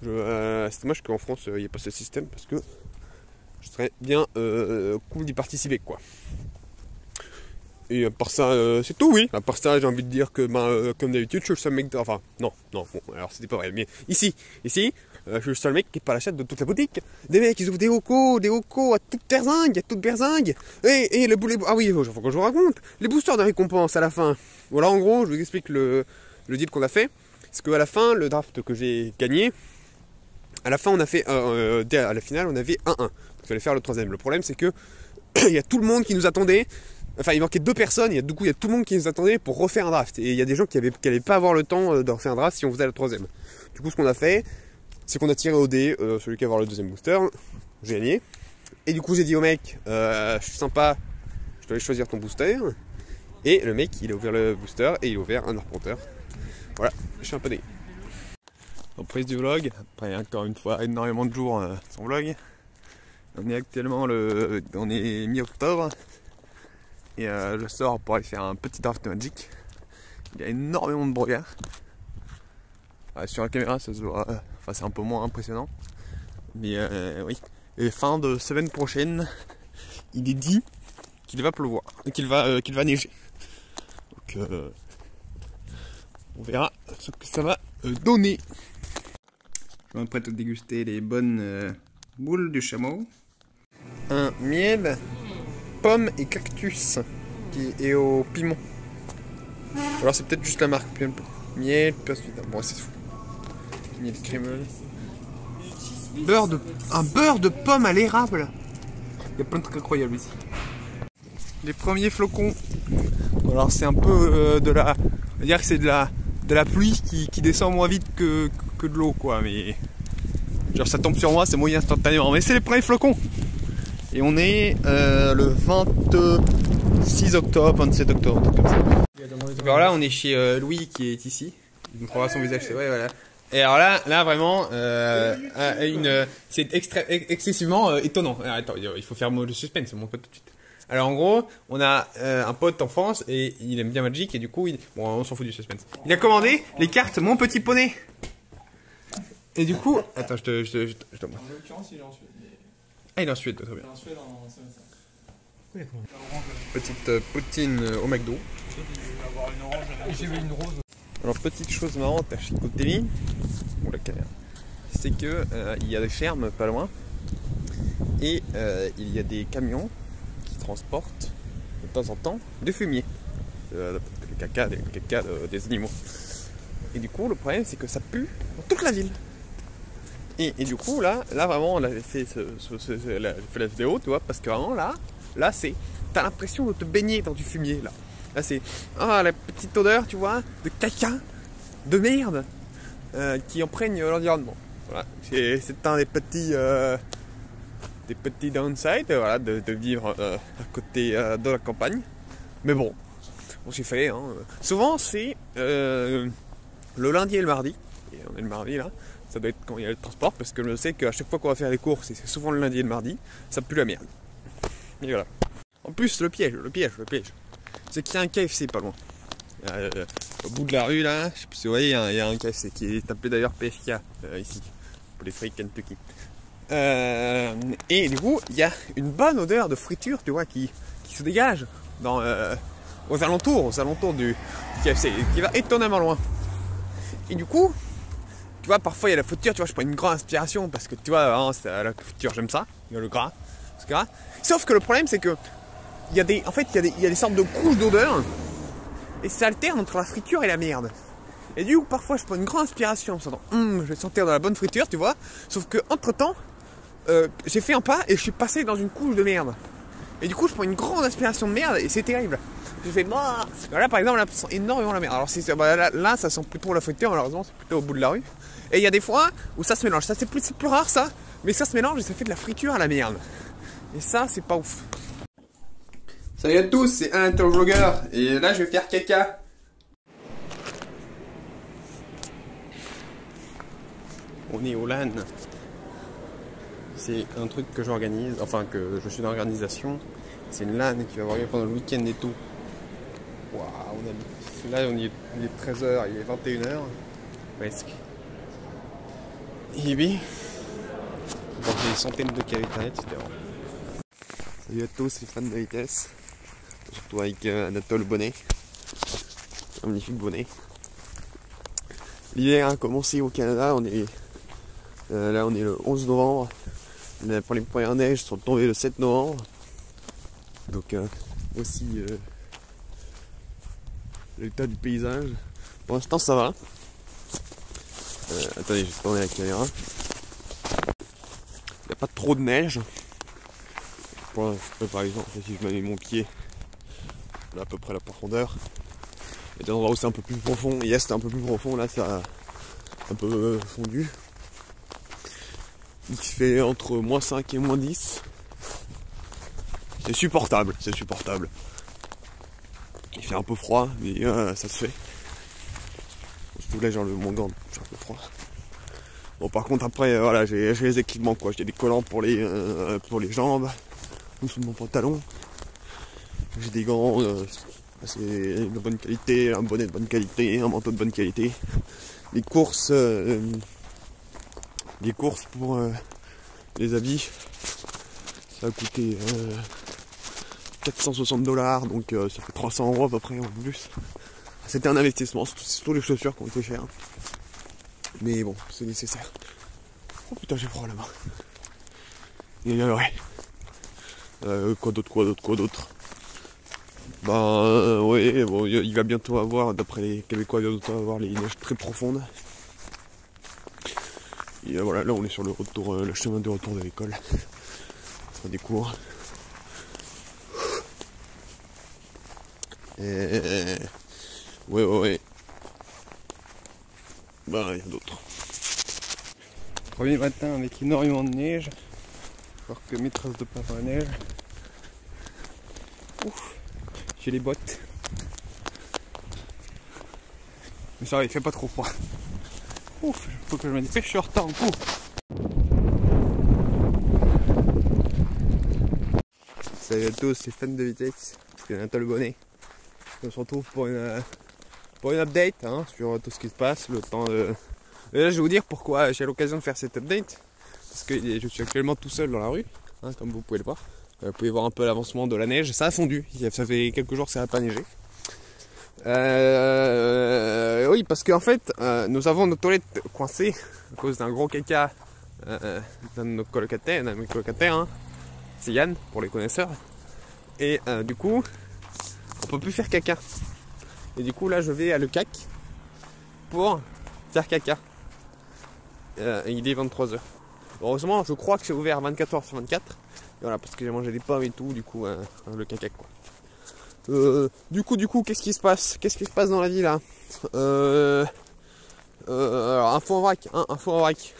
C'est dommage qu'en France il n'y ait pas ce système parce que je serais bien cool d'y participer quoi. Et à part ça, c'est tout, oui. À part ça, j'ai envie de dire que, comme d'habitude, je suis le seul mec. Enfin, non, bon, alors c'était pas vrai. Mais ici, je suis le seul mec qui est pas à la chatte de toute la boutique. Des mecs, ils ouvrent des hocos à toute berzingue. Et le boulet. Ah oui, il faut que je vous raconte. Les boosters de récompense à la fin. Voilà, en gros, je vous explique le deal qu'on a fait. C'est qu'à la fin, le draft que j'ai gagné, à la fin, on a fait. À la finale, on avait 1-1. Il fallait faire le troisième. Le problème, c'est que il y a tout le monde qui nous attendait. Enfin, il manquait 2 personnes, du coup il y a tout le monde qui nous attendait pour refaire un draft. Et il y a des gens qui allaient pas avoir le temps de refaire un draft si on faisait le troisième. Du coup, ce qu'on a fait, c'est qu'on a tiré au dé, celui qui va avoir le deuxième booster, j'ai gagné. Et du coup, j'ai dit au mec, je suis sympa, je dois aller choisir ton booster. Et le mec, il a ouvert le booster et il a ouvert un arpenteur. Voilà, je suis un peu dégueu. Reprise du vlog, après encore une fois énormément de jours sans vlog. On est actuellement on est mi-octobre. Et je sors pour aller faire un petit draft de Magic. Il y a énormément de brouillard. Sur la caméra ça se voit, enfin c'est un peu moins impressionnant. Mais oui. Et fin de semaine prochaine, il est dit qu'il va pleuvoir, qu'il va neiger. Donc On verra ce que ça va donner. Je m'apprête à déguster les bonnes boules du chameau. Un miel, pomme et cactus qui est au piment. Alors c'est peut-être juste la marque. Miel, bon c'est fou. Miel crémeux. Un beurre de pomme à l'érable. Il y a plein de trucs incroyables ici. Les premiers flocons. Alors c'est un peu de la... On va dire que c'est de la pluie qui descend moins vite que de l'eau quoi. Mais genre ça tombe sur moi, c'est moyen instantanément. Mais c'est les premiers flocons. Et on est le 26 octobre, 27 octobre, un truc comme ça. Alors là on est chez Louis qui est ici. Il me fera son visage, c'est vrai, voilà. Et alors là vraiment, c'est excessivement étonnant. Alors, attends, il faut faire le suspense, c'est mon pote tout de suite. Alors en gros, on a un pote en France et il aime bien Magic et du coup, bon, on s'en fout du suspense. Il a commandé les cartes Mon Petit Poney. Et du coup, attends, je te montre. En l'occurrence, il est en Suède. Ah, il est en Suède, très bien. Il est en Suède en semaine. Petite poutine au McDo. J'ai vu une rose. Alors petite chose marrante à Chicotelli, ou la caméra, c'est que il y a des fermes pas loin et il y a des camions qui transportent de temps en temps du fumier, le caca des animaux. Et du coup le problème c'est que ça pue dans toute la ville. Et du coup là vraiment on a fait la vidéo tu vois parce que vraiment là c'est t'as l'impression de te baigner dans du fumier là. Là c'est la petite odeur tu vois de caca, de merde qui imprègne l'environnement. Voilà. C'est un des petits downsides voilà, de vivre à côté de la campagne. Mais bon, on s'y fait. Hein. Souvent c'est le lundi et le mardi. Et on est le mardi là. Ça doit être quand il y a le transport parce que je sais qu'à chaque fois qu'on va faire les courses, et c'est souvent le lundi et le mardi, ça pue la merde. Et voilà. En plus le piège. C'est qu'il y a un KFC pas loin. Au bout de la rue là, je sais plus si vous voyez, il y a un KFC qui est appelé d'ailleurs PFK ici, pour les frites Kentucky. Et du coup, il y a une bonne odeur de friture, tu vois, qui se dégage aux alentours du KFC, qui va étonnamment loin. Et du coup, tu vois, parfois il y a la friture, tu vois, je prends une grande inspiration parce que tu vois, hein, la friture, j'aime ça, il y a le gras, etc. Sauf que le problème, c'est que il y a des sortes de couches d'odeur et ça alterne entre la friture et la merde. Et du coup, parfois, je prends une grande inspiration en me sentant, je vais sentir dans la bonne friture, tu vois. Sauf que entre temps, j'ai fait un pas et je suis passé dans une couche de merde. Et du coup, je prends une grande inspiration de merde et c'est terrible. J'ai fait, là par exemple, là, ça sent énormément la merde. Alors là, ça sent plutôt la friture, malheureusement, c'est plutôt au bout de la rue. Et il y a des fois où ça se mélange. Ça, c'est plus rare ça, mais ça se mélange et ça fait de la friture à la merde. Et ça, c'est pas ouf. Salut à tous, c'est un vlogueur et là je vais faire caca. On est au LAN. C'est un truc que j'organise, enfin que je suis dans l'organisation. C'est une LAN qui va avoir lieu pendant le week-end et tout. Waouh, là il est 13h, il est 21h. Presque. Et bien, j'ai des centaines de km, etc. Salut à tous les fans de vitesse. Surtout avec Anatole Bonnet, un magnifique bonnet. L'hiver a commencé au Canada, là on est le 11 novembre. Les premières neiges sont tombées le 7 novembre. Donc aussi l'état du paysage. Pour l'instant ça va. Attendez, je vais tourner la caméra. Il n'y a pas trop de neige. Par exemple, si je mets mon pied, là à peu près la profondeur. Il y a des endroits où c'est un peu plus profond. Hier c'était un peu plus profond, là ça a un peu fondu. Il fait entre -5 et -10. C'est supportable, c'est supportable. Il fait un peu froid, mais ça se fait. Surtout là j'ai mon gant, j'ai un peu froid. Bon par contre après voilà j'ai les équipements quoi, j'ai des collants pour les jambes, sous mon pantalon. J'ai des gants c'est de bonne qualité, un bonnet de bonne qualité, un manteau de bonne qualité. Les courses pour les habits, ça a coûté 460 $, donc ça fait 300 € à peu près en plus. C'était un investissement, surtout les chaussures qui ont été chères. Mais bon, c'est nécessaire. Oh putain, j'ai froid là-bas. Et ouais. Quoi d'autre. Bah ouais, bon, il va bientôt avoir, d'après les Québécois, il va bientôt avoir les neiges très profondes. Et voilà, là on est sur le retour, le chemin de retour de l'école. Enfin, des cours. Et... Ouais. Bah rien d'autre. Premier matin avec énormément de neige. Alors que mes traces de pas dans la neige. Ouf, j'ai les bottes. Mais ça va, il fait pas trop froid. Ouf, faut que je me dépêche, je suis en retard en cours. Salut à tous, c'est fan de Vitex. C'est Nathan Le Bonnet. On se retrouve pour une update hein, sur tout ce qui se passe, le temps de... Et là je vais vous dire pourquoi j'ai l'occasion de faire cette update. Parce que je suis actuellement tout seul dans la rue, hein, comme vous pouvez le voir. Vous pouvez voir un peu l'avancement de la neige, ça a fondu, ça fait quelques jours que ça n'a pas neigé. Oui, parce qu'en fait, nous avons nos toilettes coincées à cause d'un gros caca d'un de nos colocataires, d'un de mes colocataires, hein. C'est Yann pour les connaisseurs. Et du coup, on peut plus faire caca. Et du coup, là, je vais à le CAC pour faire caca. Il est 23h. Heureusement, je crois que c'est ouvert 24h sur 24. Et voilà, parce que j'ai mangé des pommes et tout, du coup, le caca quoi. Du coup, qu'est-ce qui se passe? Qu'est-ce qui se passe dans la vie là? Alors, info en vrac, hein, info en vrac.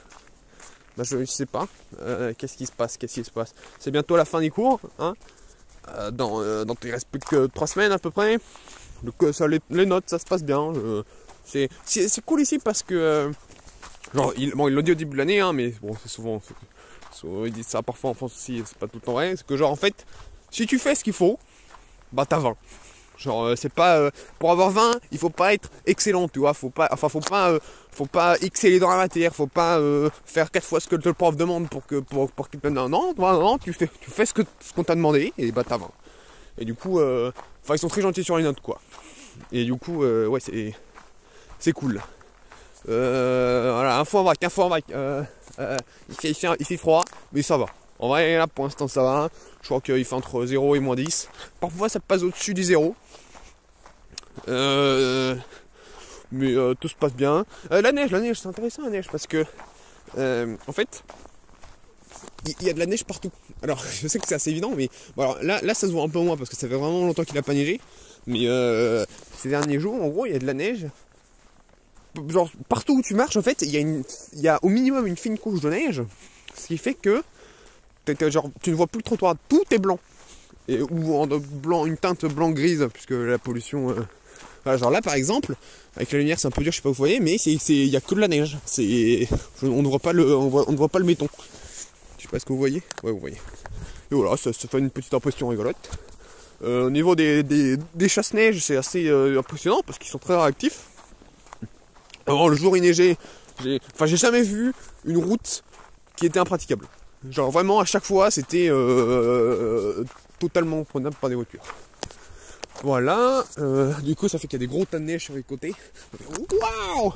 Bah, je sais pas. Qu'est-ce qui se passe? C'est bientôt la fin des cours, hein. Il reste plus que 3 semaines à peu près. Donc, les notes, ça se passe bien. C'est cool ici parce que genre, ils l'ont dit au début de l'année, hein, mais bon, c'est souvent ils disent ça parfois en France aussi, c'est pas tout le temps vrai. C'est que genre en fait, si tu fais ce qu'il faut, bah t'as 20. Genre c'est pas pour avoir 20, il faut pas être excellent, tu vois, faut pas exceller dans la matière, faut pas faire 4 fois ce que le prof demande pour qu'il te donne. Non, tu fais ce qu'on t'a demandé et bah t'as 20. Et du coup ils sont très gentils sur les notes quoi. Et du coup ouais, c'est cool. Voilà, info en vrac. Il fait froid, mais ça va. En vrai, là pour l'instant ça va. Je crois qu'il fait entre 0 et moins 10. Parfois ça passe au-dessus du 0. Mais tout se passe bien. La neige, c'est intéressant la neige parce que en fait, il y a de la neige partout. Alors je sais que c'est assez évident, mais bon, alors, là ça se voit un peu moins parce que ça fait vraiment longtemps qu'il n'a pas neigé. Mais ces derniers jours, en gros, il y a de la neige. Genre partout où tu marches en fait il y a au minimum une fine couche de neige, ce qui fait que genre, tu ne vois plus le trottoir, tout est blanc ou en blanc, une teinte blanc grise puisque la pollution voilà, genre là par exemple avec la lumière c'est un peu dur, je sais pas où vous voyez, mais il y a que de la neige, on ne voit pas le béton, je sais pas ce que vous voyez, ouais vous voyez, et voilà ça fait une petite impression rigolote. Au niveau des chasse-neige c'est assez impressionnant parce qu'ils sont très réactifs. Alors le jour il neigeait, j'ai jamais vu une route qui était impraticable. Genre vraiment à chaque fois c'était totalement prenable par des voitures. Voilà, du coup ça fait qu'il y a des gros tas de neige sur les côtés. Waouh!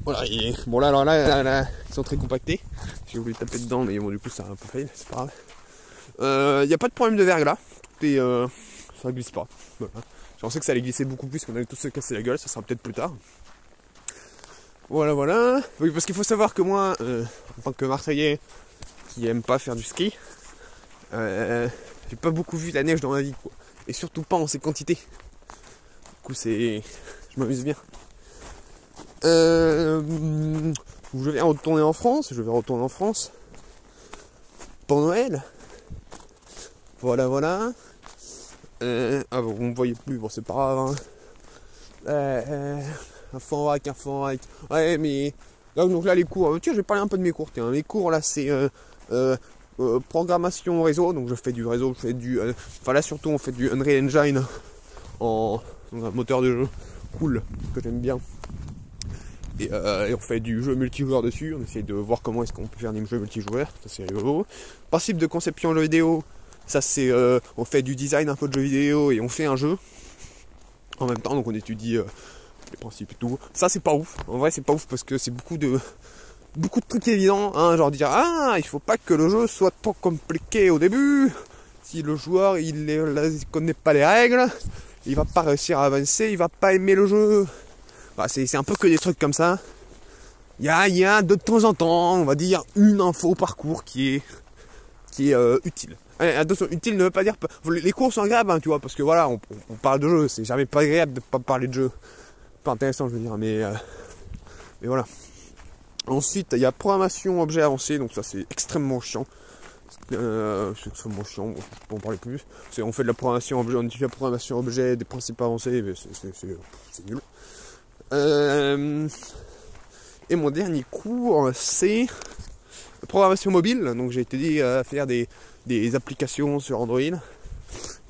Voilà, et bon là alors là ils sont très compactés. J'ai voulu taper dedans mais bon du coup ça a un peu failli, c'est pas grave. Y a pas de problème de verglas, tout est ça glisse pas. Voilà. Je pensais que ça allait glisser beaucoup plus, qu'on allait tous se casser la gueule, ça sera peut-être plus tard. Voilà. Oui, parce qu'il faut savoir que moi, en tant que Marseillais qui aime pas faire du ski, j'ai pas beaucoup vu la neige dans ma vie, quoi. Et surtout pas en ces quantités. Du coup, je m'amuse bien. Je vais retourner en France. Pour Noël. Voilà. Ah bon, vous me voyez plus, bon c'est pas grave hein. Un fond en vrac. Ouais mais donc là les cours, tiens je vais parler un peu de mes cours, tiens. Mes cours là c'est programmation réseau, donc je fais du réseau, là surtout on fait du Unreal Engine dans un moteur de jeu cool que j'aime bien. Et on fait du jeu multijoueur dessus, on essaye de voir comment est-ce qu'on peut faire des jeux multijoueurs, ça c'est rigolo. Principe de conception jeu vidéo, Ça c'est on fait du design un peu de jeux vidéo et on fait un jeu en même temps, donc on étudie les principes et tout. Ça c'est pas ouf, en vrai c'est pas ouf parce que c'est beaucoup de trucs évidents, hein, genre dire ah il faut pas que le jeu soit trop compliqué au début. Si le joueur il connaît pas les règles, il va pas réussir à avancer, il va pas aimer le jeu. Bah, c'est un peu que des trucs comme ça. Il y a de temps en temps, on va dire, une info parcours qui est utile. Attention, utile ne veut pas dire... Les cours sont agréables, hein, tu vois, parce que voilà, on parle de jeu, c'est jamais pas agréable de pas parler de jeu. Pas intéressant, je veux dire, mais voilà. Ensuite, il y a programmation objet avancé, donc ça c'est extrêmement chiant. C'est extrêmement chiant, bon, je peux en parler plus. On fait de la programmation objet, on utilise la programmation objet, des principes avancés, mais c'est nul. Et mon dernier cours, c'est programmation mobile. Donc j'ai été à faire des applications sur Android. Et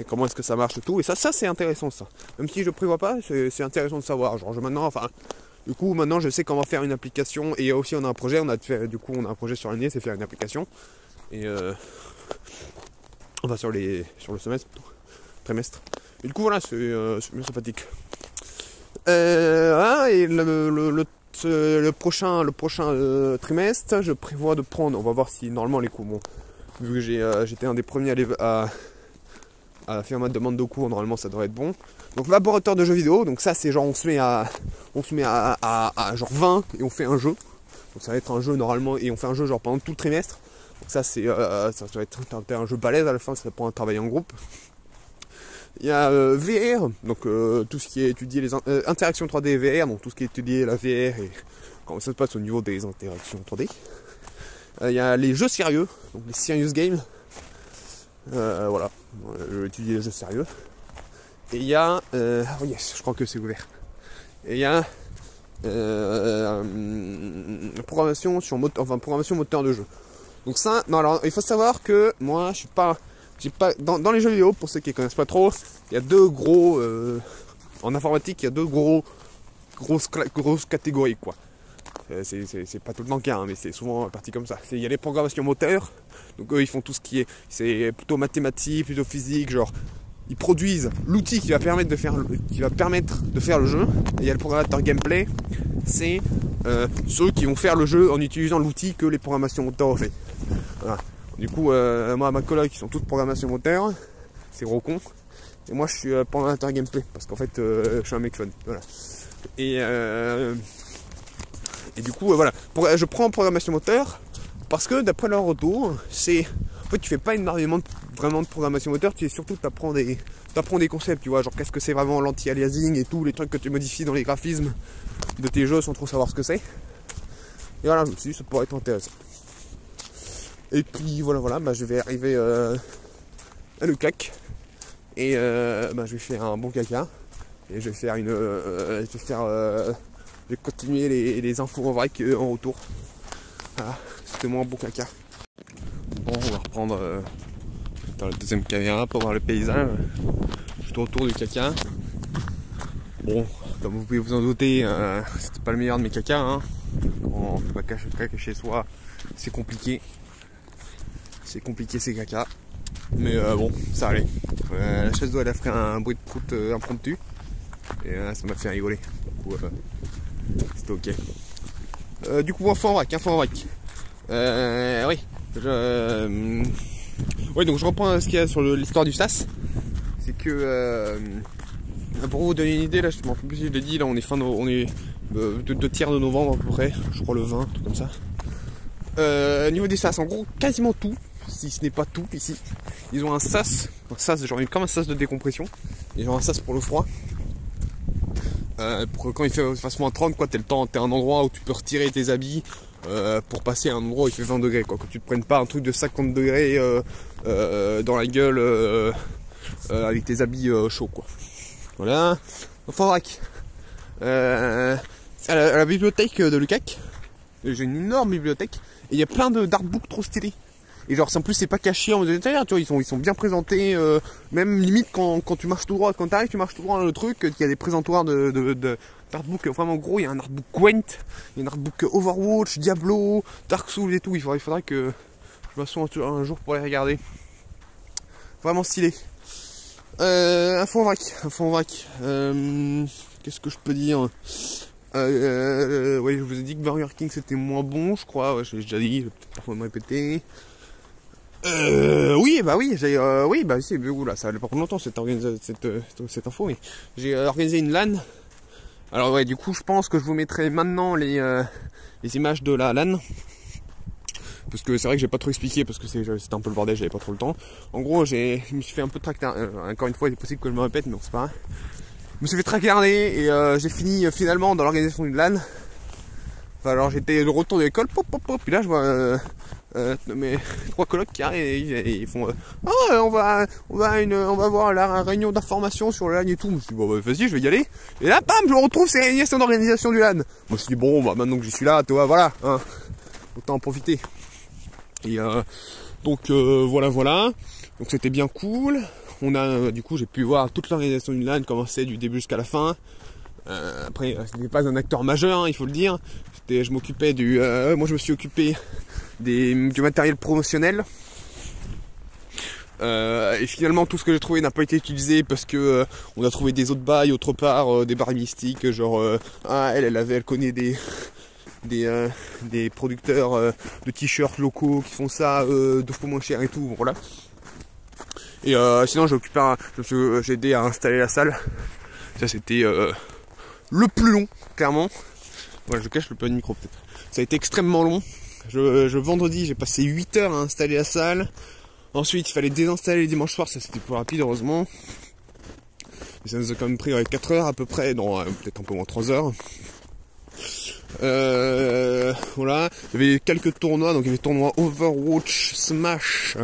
comment est-ce que ça marche et tout. Et ça c'est intéressant ça. Même si je prévois pas, c'est intéressant de savoir. Genre maintenant je sais comment faire une application. Et aussi on a un projet, on a un projet sur l'année, c'est faire une application. Et enfin sur le semestre plutôt, trimestre. Et du coup voilà, c'est bien sympathique. Et le prochain trimestre, je prévois de prendre, on va voir si normalement les cours, bon, vu que j'étais un des premiers à faire ma demande de cours, normalement ça devrait être bon. Donc laboratoire de jeux vidéo, donc ça c'est genre on se met à genre 20 et on fait un jeu. Donc ça va être un jeu normalement et on fait un jeu genre pendant tout le trimestre. Donc ça c'est ça va être un jeu balèze à la fin, ça va pour un travail en groupe. Il y a VR, donc tout ce qui est étudié les interactions 3D et VR, donc tout ce qui est étudié la VR et comment ça se passe au niveau des interactions 3D. Il y a les jeux sérieux, donc les serious games. Voilà, je vais étudier les jeux sérieux. Et il y a, oh yes, je crois que c'est ouvert. Et il y a programmation programmation moteur de jeu. Donc ça, non alors il faut savoir que moi je suis pas dans les jeux vidéo, pour ceux qui ne connaissent pas trop, il y a deux gros en informatique, il y a deux grosses catégories quoi. C'est pas tout le temps le cas, hein, mais c'est souvent parti comme ça. Il y a les programmations moteurs, donc eux ils font tout ce qui est, c'est plutôt mathématique, plutôt physique, genre ils produisent l'outil qui va permettre de faire le jeu. Et il y a le programmateur gameplay, c'est ceux qui vont faire le jeu en utilisant l'outil que les programmations moteurs ont fait. Voilà. Du coup, moi, ma coloc, ils sont toutes programmation moteur, c'est gros con. Et moi, je suis programmateur gameplay, parce qu'en fait, je suis un mec fun. Voilà. Et du coup, voilà. Je prends programmation moteur, parce que d'après leur retour, en fait, tu fais pas énormément vraiment de programmation moteur, tu surtout t'apprends des concepts, tu vois, genre qu'est-ce que c'est vraiment l'anti-aliasing et tout, les trucs que tu modifies dans les graphismes de tes jeux sans trop savoir ce que c'est. Et voilà, je me suis dit, ça pourrait être intéressant. Et puis voilà, bah, je vais arriver à le cac. Et bah, je vais faire un bon caca. Et je vais faire je vais continuer les infos en vrac en retour. Voilà, c'était mon bon caca. Bon, on va reprendre dans la deuxième caméra pour voir le paysage. Juste autour du caca. Bon, comme vous pouvez vous en douter, c'était pas le meilleur de mes cacas. Hein. Quand on peut pas cacher chez soi, c'est compliqué. C'est compliqué ces caca. Mais bon, ça allait. La chaise d'eau elle a fait un bruit de croûte impromptu. Et ça m'a fait rigoler. Du coup, c'était ok. Du coup, info en vrac. Oui. Oui, donc je reprends ce qu'il y a sur l'histoire du SAS. C'est que pour vous donner une idée, là, je m'en plus si je l'ai dit, là on est deux tiers de novembre à peu près, je crois le 20, tout comme ça. Au niveau des SAS, en gros, quasiment tout, si ce n'est pas tout ici. Ils ont un SAS genre comme un SAS de décompression. Ils ont un SAS pour le froid. Pour que quand il fasse moins 30, quoi, t'es un endroit où tu peux retirer tes habits. Pour passer à un endroit où il fait 20 degrés quoi, que tu te prennes pas un truc de 50 degrés dans la gueule avec tes habits chauds quoi. Voilà. Enfin vrac. À la bibliothèque de Lucac, j'ai une énorme bibliothèque et il y a plein d'artbooks trop stylés. Et genre en plus c'est pas caché en détail, tu vois, ils sont bien présentés, même limite quand tu marches tout droit, quand t'arrives tu marches tout droit dans le truc, il y a des présentoirs d'artbooks vraiment gros, il y a un artbook Gwent, il y a un artbook Overwatch, Diablo, Dark Souls et tout, il faudrait que je m'assoie un jour pour les regarder. Vraiment stylé. Un fond vrac. Qu'est-ce que je peux dire? Ouais, je vous ai dit que Burger King c'était moins bon, je crois. Ouais, je l'ai déjà dit, je vais peut-être parfois me répéter. Oui, c'est oula, ça allait pas prendre longtemps cette info, mais j'ai organisé une LAN. Alors ouais, du coup, je pense que je vous mettrai maintenant les images de la LAN. Parce que c'est vrai que j'ai pas trop expliqué parce que c'était un peu le bordel, j'avais pas trop le temps. En gros, je me suis fait un peu tractarder. Encore une fois, il est possible que je me répète, mais bon, c'est pas grave. Je me suis fait tractarder et j'ai fini finalement dans l'organisation d'une LAN. Enfin, alors j'étais de retour de l'école, puis là je vois mes 3 colocs qui arrivent et ils font on va voir la réunion d'information sur le LAN et tout. Je me suis dit bon bah, vas-y, je vais y aller. Et là bam, je me retrouve, c'est réunion d'organisation du LAN. Moi je me suis dit bon bah maintenant que j'y suis là, toi voilà, hein, autant en profiter. Et donc voilà. Donc c'était bien cool. On a du coup j'ai pu voir toute l'organisation du LAN commencer du début jusqu'à la fin. Après c'était pas un acteur majeur, hein, il faut le dire. Je m'occupais moi je me suis occupé du matériel promotionnel. Et finalement tout ce que j'ai trouvé n'a pas été utilisé parce que on a trouvé des autres bails autre part, des barres mystiques, genre elle connaît des producteurs de t-shirts locaux qui font ça 2 fois moins cher et tout, voilà. Et sinon j'ai aidé à installer la salle. Ça c'était le plus long, clairement. Voilà, je cache le peu de micro peut-être. Ça a été extrêmement long. Vendredi, j'ai passé 8 heures à installer la salle. Ensuite, il fallait désinstaller le dimanche soir, ça c'était plus rapide heureusement. Mais ça nous a quand même pris 4 heures à peu près, non, peut-être un peu moins 3 heures. Voilà, il y avait quelques tournois, donc il y avait tournois Overwatch, Smash,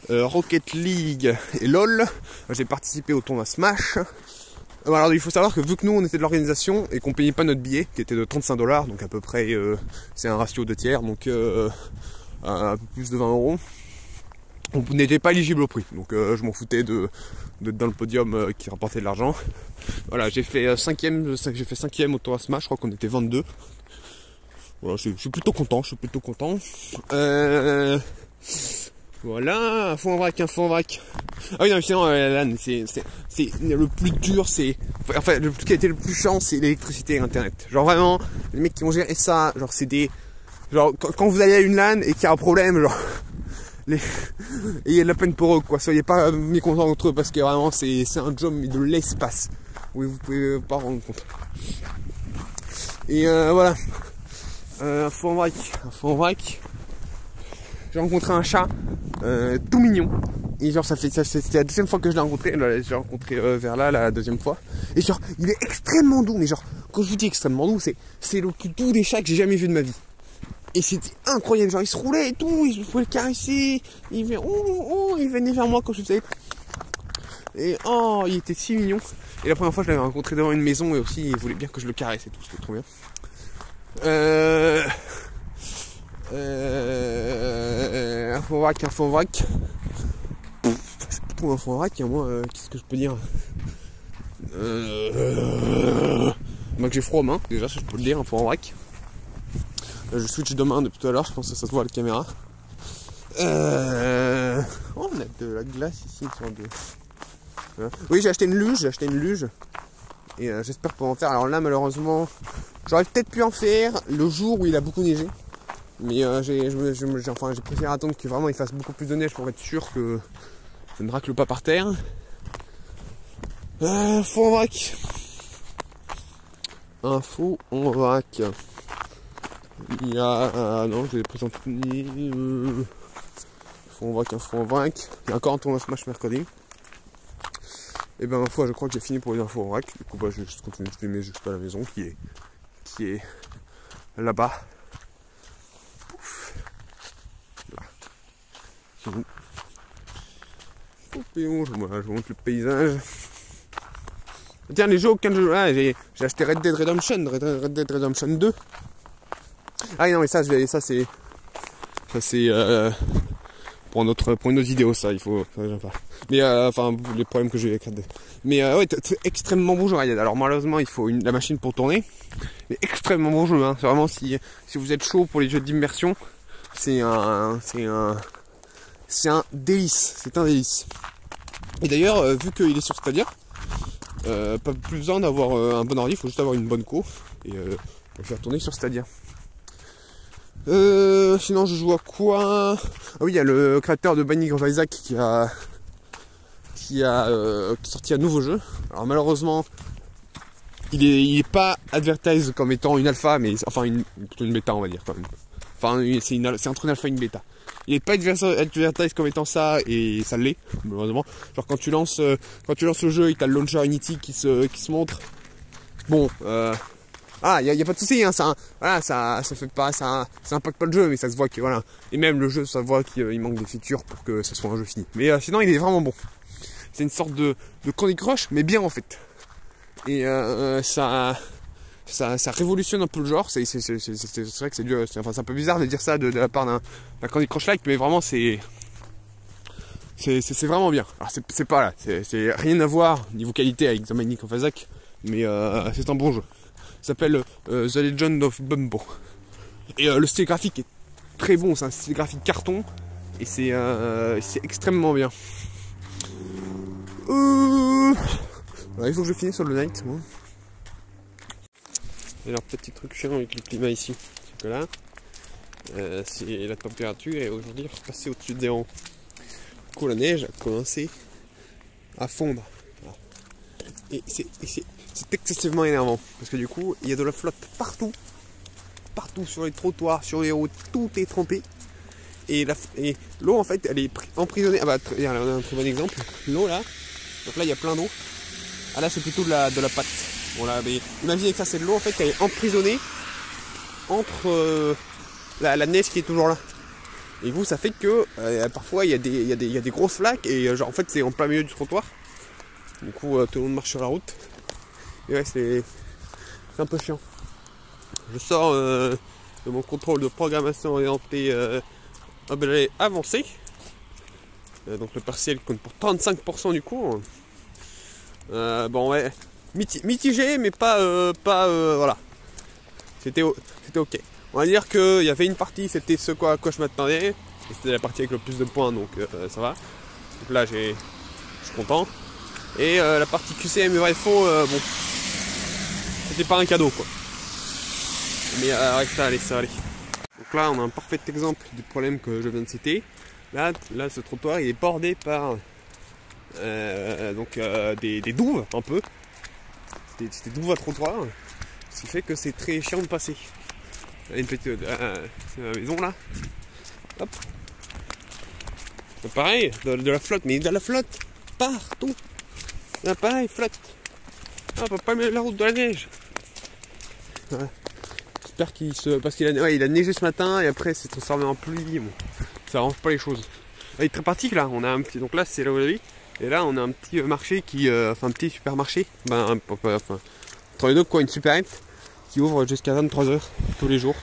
Rocket League et LOL. J'ai participé au tournoi Smash. Alors il faut savoir que vu que nous on était de l'organisation et qu'on payait pas notre billet, qui était de 35$, donc à peu près c'est un ratio 2 tiers, donc un peu plus de 20 €, on n'était pas éligible au prix. Donc je m'en foutais d'être dans le podium qui rapportait de l'argent. Voilà, j'ai fait 5ème au tournoi Smash, je crois qu'on était 22. Voilà, je suis plutôt content, Voilà, un fond en vrac. Ah oui, non, sinon, LAN, c'est le plus dur, enfin, le truc qui a été le plus chiant, c'est l'électricité et Internet. Genre vraiment, les mecs qui ont géré ça, genre c'est genre, quand vous allez à une LAN et qu'il y a un problème, genre, et il y a de la peine pour eux, quoi. Soyez pas mécontents entre eux parce que vraiment, c'est un job de l'espace. Oui, vous pouvez pas rendre compte. Et voilà. Un fond en vrac. J'ai rencontré un chat tout mignon. Et genre c'était la deuxième fois que je l'ai rencontré. J'ai rencontré vers là la deuxième fois. Et genre il est extrêmement doux. Mais genre quand je vous dis extrêmement doux, c'est le plus doux des chats que j'ai jamais vu de ma vie. Et c'était incroyable. Genre il se roulait et tout, je pouvais le caresser. Il venait vers moi quand je faisais. Et oh, il était si mignon. Et la première fois je l'avais rencontré devant une maison et aussi il voulait bien que je le caresse et tout. C'était trop bien. Un fond vrac. C'est pas trop un fond vrac, hein, moi, qu'est-ce que je peux dire? Moi que j'ai froid aux mains, déjà, ça je peux le dire, un fond vrac. Je switch de main depuis tout à l'heure, je pense que ça se voit à la caméra. Oh, on a de la glace ici, une sorte de... Oui, j'ai acheté une luge. Et j'espère pouvoir en faire. Alors là, malheureusement, j'aurais peut-être pu en faire le jour où il a beaucoup neigé. Mais j'ai préféré attendre que vraiment il fasse beaucoup plus de neige pour être sûr que ça ne racle pas par terre. Fond en vrac. Un faux en vrac. Il y a... non, je l'ai présenté. Fond en vrac. Il y a encore un tournoi Smash mercredi. Et ben ma foi, je crois que j'ai fini pour les infos en vrac. Du coup, bah, je vais juste continuer de filmer jusqu'à la maison qui est là-bas. Je vous montre le paysage. Tiens, les jeux auxquels j'ai acheté Red Dead Redemption 2. Ah non, mais ça c'est pour une autre vidéo, ça il faut pas. Mais enfin les problèmes que j'ai avec Red Dead. Mais ouais, extrêmement bon jeu Red Dead. Alors malheureusement il faut la machine pour tourner, mais extrêmement bon jeu, hein. C'est vraiment si vous êtes chaud pour les jeux d'immersion, c'est un délice, Et d'ailleurs, vu qu'il est sur Stadia, pas plus besoin d'avoir un bon ordi, il faut juste avoir une bonne co et le faire tourner sur Stadia. Sinon je joue à quoi? Ah oui, il y a le créateur de Binding of Isaac qui sorti un nouveau jeu. Alors malheureusement il est pas advertisé comme étant une alpha, mais enfin plutôt une bêta on va dire quand même. Enfin c'est entre une alpha et une bêta. Il est pas advertisé comme étant ça et ça l'est malheureusement. Genre quand tu lances le jeu et t'as le launcher Unity qui se montre. Bon ah, y a pas de souci, hein, ça fait pas, ça impacte pas le jeu, mais ça se voit que voilà. Et même le jeu, ça se voit qu'il manque des features pour que ce soit un jeu fini. Mais sinon, il est vraiment bon. C'est une sorte de Candy Crush, mais bien en fait. Et ça révolutionne un peu le genre. C'est vrai que c'est dur, enfin c'est un peu bizarre de dire ça de la part d'un Candy Crush like, mais vraiment c'est vraiment bien. Alors c'est pas là, c'est rien à voir niveau qualité avec The Binding of Isaac, mais c'est un bon jeu. Ça s'appelle The Legend of Bumbo. Et le style graphique est très bon, c'est un style graphique carton. Et c'est extrêmement bien. Alors, il faut que je finisse sur le night. Moi. Alors petit truc chiant avec le climat ici. C'est que là, c'est la température est aujourd'hui repassée au-dessus de 0. Du coup la neige a commencé à fondre. Voilà. Et c'est excessivement énervant parce que du coup il y a de la flotte partout sur les trottoirs, sur les routes, tout est trempé et l'eau en fait elle est emprisonnée. Ah bah regarde, on a un très bon exemple, l'eau là, donc là il y a plein d'eau, ah là c'est plutôt de la pâte. Bon là mais imaginez que ça c'est de l'eau en fait elle est emprisonnée entre la neige qui est toujours là et vous ça fait que parfois il y a des grosses flaques et genre en fait c'est en plein milieu du trottoir, du coup tout le monde marche sur la route. Et ouais, c'est un peu chiant. Je sors de mon contrôle de programmation orienté objet avancé. Donc le partiel compte pour 35% du cours. Bon ouais, mitigé mais pas voilà. C'était ok. On va dire qu'il y avait une partie, c'était ce à quoi je m'attendais. C'était la partie avec le plus de points, donc ça va. Donc là je suis content. Et la partie QCM et vrai faux, bon. C'était pas un cadeau quoi. Mais ça allait. Donc là on a un parfait exemple du problème que je viens de citer. Là ce trottoir il est bordé par des douves un peu. Des douves à trottoir. Ce qui fait que c'est très chiant de passer. Il y a une petite c'est la maison là. Hop. Pareil, de la flotte, mais de la flotte partout. Là pareil, flotte. Ah, on peut pas mettre la route de la neige. Ouais. J'espère parce qu'il a neigé ce matin et après c'est transformé en pluie. Bon, ça arrange pas les choses. Il est très pratique là. On a un petit. Donc là c'est là où la vie. Et là on a un petit marché un petit supermarché. Entre les deux quoi, une supérette qui ouvre jusqu'à 23h tous les jours.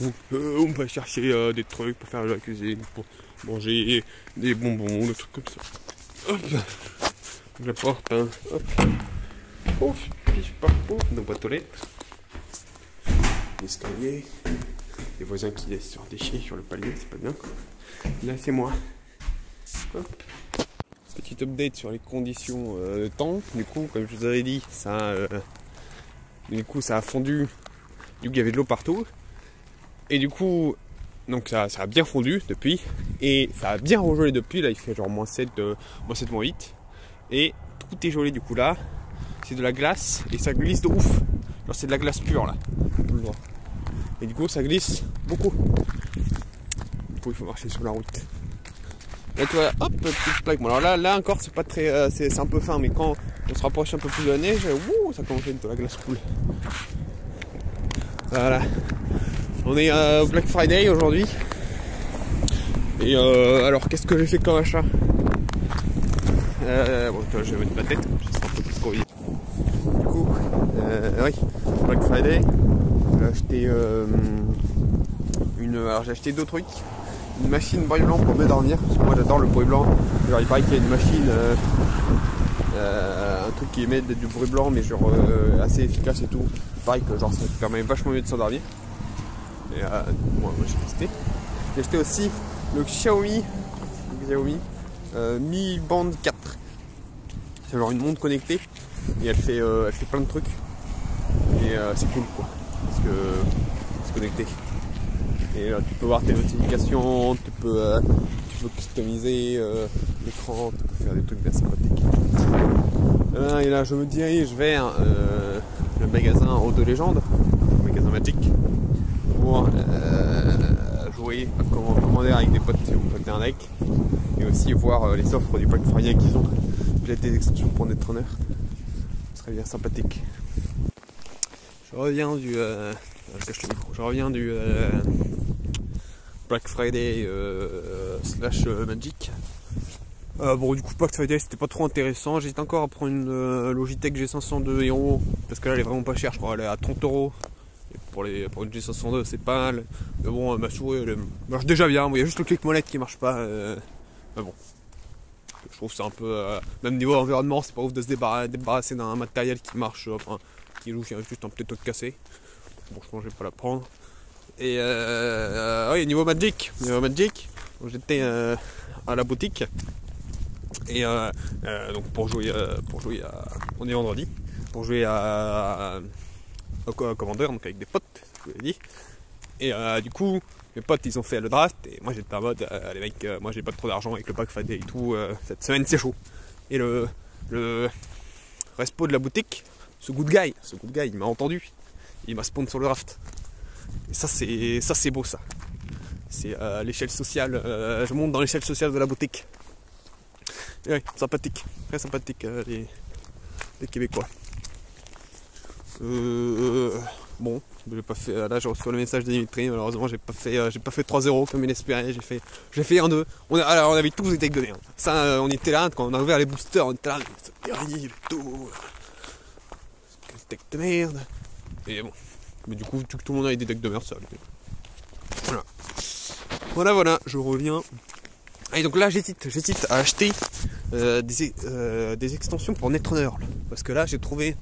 Donc, on va chercher des trucs pour faire de la cuisine, pour manger des bonbons, des trucs comme ça. Hop. Je la porte. Hein. Hop. Pouf, pouf, nos boîtes aux lettres. L'escalier. Les voisins qui laissent sur déchets sur le palier, c'est pas bien. Là, c'est moi. Hop. Petite update sur les conditions de temps. Du coup, comme je vous avais dit, ça a fondu. Du coup, il y avait de l'eau partout. Et du coup, donc ça a bien fondu depuis. Et ça a bien regelé depuis. Là, il fait genre -7, -8. Et tout est gelé du coup là. C'est de la glace et ça glisse de ouf. Genre c'est de la glace pure là. Et du coup ça glisse beaucoup. Du coup il faut marcher sur la route. Là tu vois, hop, petite plaque. Bon alors là encore c'est pas très. C'est un peu fin, mais quand on se rapproche un peu plus de la neige, ça commence à être de la glace cool. Voilà. On est au Black Friday aujourd'hui. Et alors qu'est-ce que j'ai fait comme achat? Bon, toi, je vais mettre ma tête, ça sera un peu plus trop vite. Du coup, oui, Black Friday, j'ai acheté deux trucs. Une machine bruit blanc pour me dormir, parce que moi j'adore le bruit blanc. Alors, il paraît qu'il y a une machine, un truc qui émet du bruit blanc, mais genre assez efficace et tout. Il paraît que genre, ça permet vachement mieux de s'endormir. Et moi j'ai testé. J'ai acheté aussi le Xiaomi Mi Band 4. C'est genre une montre connectée et elle fait plein de trucs. Et c'est cool quoi. Parce que c'est connecté. Et là tu peux voir tes notifications, tu peux customiser l'écran, tu peux faire des trucs bien sympathiques. Et là je me dirige vers le magasin Eau de Légende, le magasin Magic, pour jouer, commander avec des potes si vous faites un deck, et aussi voir les offres du Black Friday qu'ils ont, peut-être des extensions pour Netrunner, ce serait bien sympathique. Je reviens du Black Friday slash Magic. Bon du coup Black Friday c'était pas trop intéressant, j'hésite encore à prendre une Logitech G502 Hero parce que là elle est vraiment pas chère, je crois elle est à 30 €. Pour une G502 c'est pas mal, mais bon ma souris elle marche déjà bien, il y a juste le clic molette qui marche pas, mais bon je trouve que c'est un peu, même niveau environnement c'est pas ouf de se débarrasser d'un matériel qui marche, enfin qui joue, qui a juste un petit truc cassé. Bon je pense que je vais pas la prendre. Et oui, niveau Magic, j'étais à la boutique. Et donc pour jouer on est vendredi, pour jouer au Commander, donc avec des potes, je vous l'ai dit. Et du coup, mes potes ils ont fait le draft et moi j'étais en mode les mecs, moi j'ai pas trop d'argent avec le Black Friday et tout, cette semaine c'est chaud. Et le respo de la boutique, ce good guy il m'a entendu, il m'a spawn sur le draft. Et ça c'est beau ça. C'est l'échelle sociale, je monte dans l'échelle sociale de la boutique. Et ouais, sympathique, très sympathique les Québécois. Bon, j'ai pas fait. Là j'ai reçu le message de Dimitri, malheureusement j'ai pas fait 3 € comme il espérait, j'ai fait 1-2. Alors on avait tous des decks de merde. Ça on était là, quand on a ouvert les boosters, on était là, c'est terrible, tout. Quel deck de merde. Et bon. Mais du coup, tout le monde a des decks de merde, ça. Voilà, je reviens. Et donc là, j'hésite à acheter des extensions pour Netrunner. Parce que là, j'ai trouvé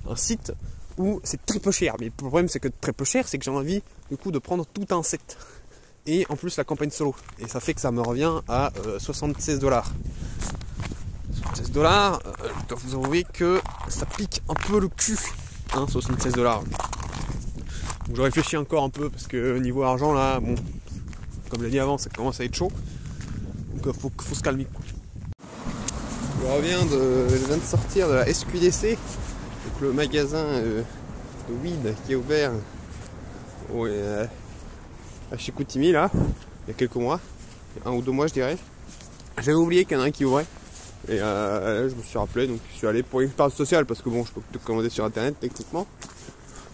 un site où c'est très peu cher. Mais le problème, c'est que très peu cher, c'est que j'ai envie, du coup, de prendre tout un set. Et en plus, la campagne solo. Et ça fait que ça me revient à 76 $. 76 $, je dois vous avouer que ça pique un peu le cul. Hein, 76 $. Donc je réfléchis encore un peu parce que niveau argent là, bon, comme je l'ai dit avant, ça commence à être chaud. Donc faut se calmer. Je viens de sortir de la SQDC, donc le magasin de weed qui est ouvert à chez Koutimi là, il y a quelques mois, 1 ou 2 mois je dirais. J'avais oublié qu'il y en a un qui ouvrait. Et je me suis rappelé, donc je suis allé pour une expérience sociale parce que bon, je peux tout commander sur internet techniquement.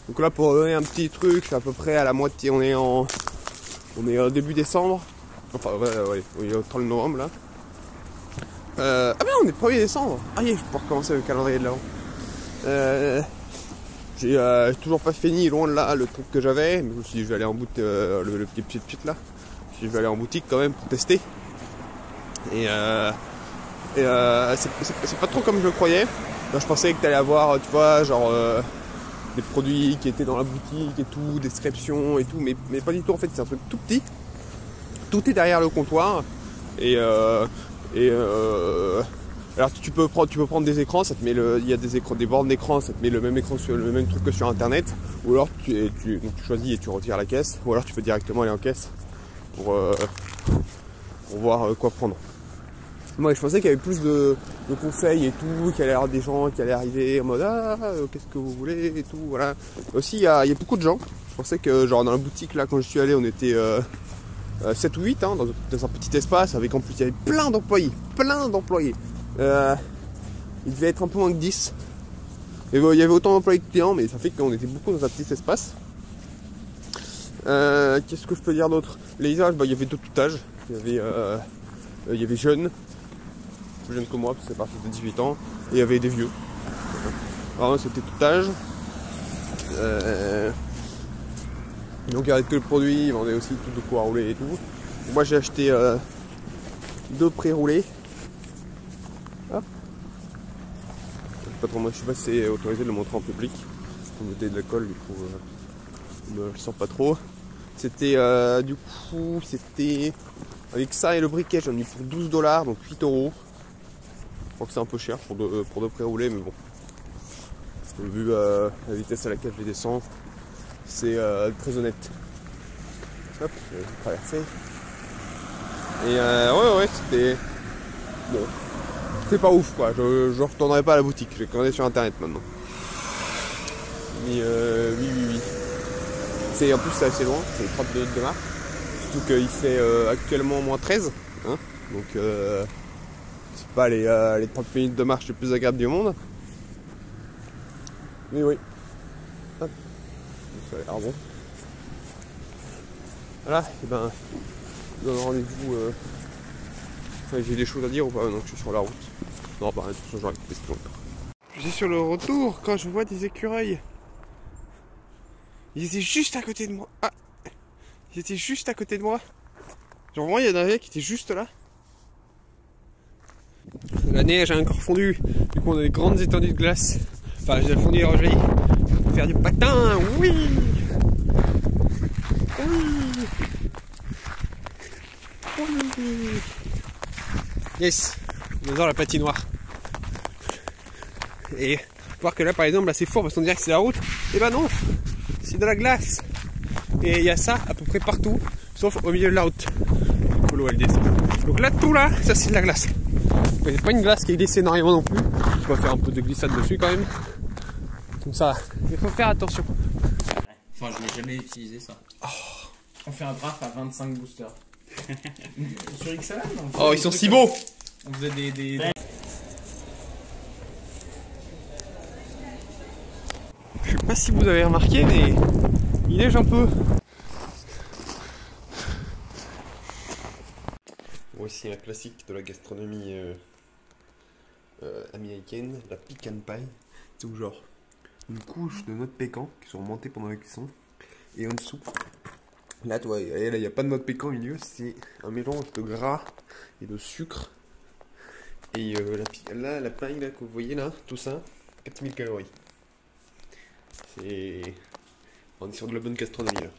Donc là, pour donner un petit truc, c'est à peu près à la moitié, on est en début décembre. Enfin, oui, au 30 novembre là. Ah ben on est 1er décembre. Ah yeah, je peux recommencer le calendrier de l'avant. J'ai toujours pas fini, loin de là, le truc que j'avais. Mais je me suis dit, je vais aller en boutique, le petit là. Je vais aller en boutique quand même pour tester. Et c'est pas trop comme je le croyais. Là, je pensais que t'allais avoir, tu vois, genre des produits qui étaient dans la boutique et tout, description et tout, mais pas du tout en fait, c'est un truc tout petit. Tout est derrière le comptoir. Alors tu peux prendre des écrans, ça te met il y a des bornes d'écran, ça te met le même écran sur le même truc que sur internet, ou alors tu choisis et tu retires la caisse, ou alors tu peux directement aller en caisse pour voir quoi prendre. Moi je pensais qu'il y avait plus de conseils et tout, qu'il allait y avoir des gens qui allaient arriver en mode qu'est-ce que vous voulez et tout, voilà. Aussi il y a beaucoup de gens. Je pensais que genre dans la boutique là quand je suis allé on était 7 ou 8 dans un petit espace avec en plus il y avait plein d'employés. Il devait être un peu moins que 10. Et il y avait autant d'employés que de clients, mais ça fait qu'on était beaucoup dans un petit espace. Qu'est-ce que je peux dire d'autre? Les âges, il y avait de tout âge. Il y avait jeunes, plus jeunes que moi, parce que c'est parti de 18 ans, et il y avait des vieux. Alors c'était tout âge. Donc il y avait que le produit, ils vendaient aussi tout de quoi rouler et tout. Moi j'ai acheté 2 pré-roulés. Hop. Pas trop, moi je sais pas si c'est autorisé de le montrer en public. On était de l'alcool, du coup je le sens pas trop. C'était du coup c'était avec ça et le briquet, j'en ai eu pour 12 $, donc 8 €. crois que c'est un peu cher pour de pré-rouler, mais bon. Vu la vitesse à laquelle je les descends, c'est très honnête. Hop, je vais traverser. Et ouais, c'était... Bon, c'est pas ouf quoi, je retournerai pas à la boutique, j'ai commandé sur internet maintenant. Mais oui. En plus c'est assez loin, c'est 30 minutes de marche. Surtout qu'il fait actuellement moins 13. Hein, donc c'est pas les 30 minutes de marche les plus agréables du monde. Mais oui. Hop. Ça a l'air bon. Voilà, et ben je donne rendez-vous. Enfin, j'ai des choses à dire ou pas? Non, je suis sur la route. Non, bah, de toute façon, j'aurais coupé ce encore. Je suis sur le retour quand je vois des écureuils. Ils étaient juste à côté de moi. Ah, ils étaient juste à côté de moi. Genre, vraiment, il y en avait qui étaient juste là. La neige a encore fondu. Du coup, on a des grandes étendues de glace. Enfin, j'ai fondu et rejailli. On peut faire du patin. Oui. Yes, on adore la patinoire. Et voir que là par exemple là c'est fort parce qu'on dirait que c'est la route. Et bah non, c'est de la glace. Et il y a ça à peu près partout, sauf au milieu de la route. L'eau elle descend. Donc là tout là, ça c'est de la glace. Mais c'est pas une glace qui glisse énormément non plus. Je vais faire un peu de glissade dessus quand même. Donc ça, il faut faire attention. Enfin je n'ai jamais utilisé ça. On fait un draft à 25 boosters. Sur XLM, oh ils sont si beaux. On faisait des... Je sais pas si vous avez remarqué, mais il neige un peu. Voici un classique de la gastronomie américaine, la pecan pie. C'est où genre une couche de noix de pécan qui sont remontées pendant la cuisson. Et en dessous, là tu vois, il n'y a pas de noix de pécan au milieu, c'est un mélange de gras et de sucre. Et la paille là, que vous voyez là, tout ça, 4000 calories. On est sur de la bonne gastronomie là.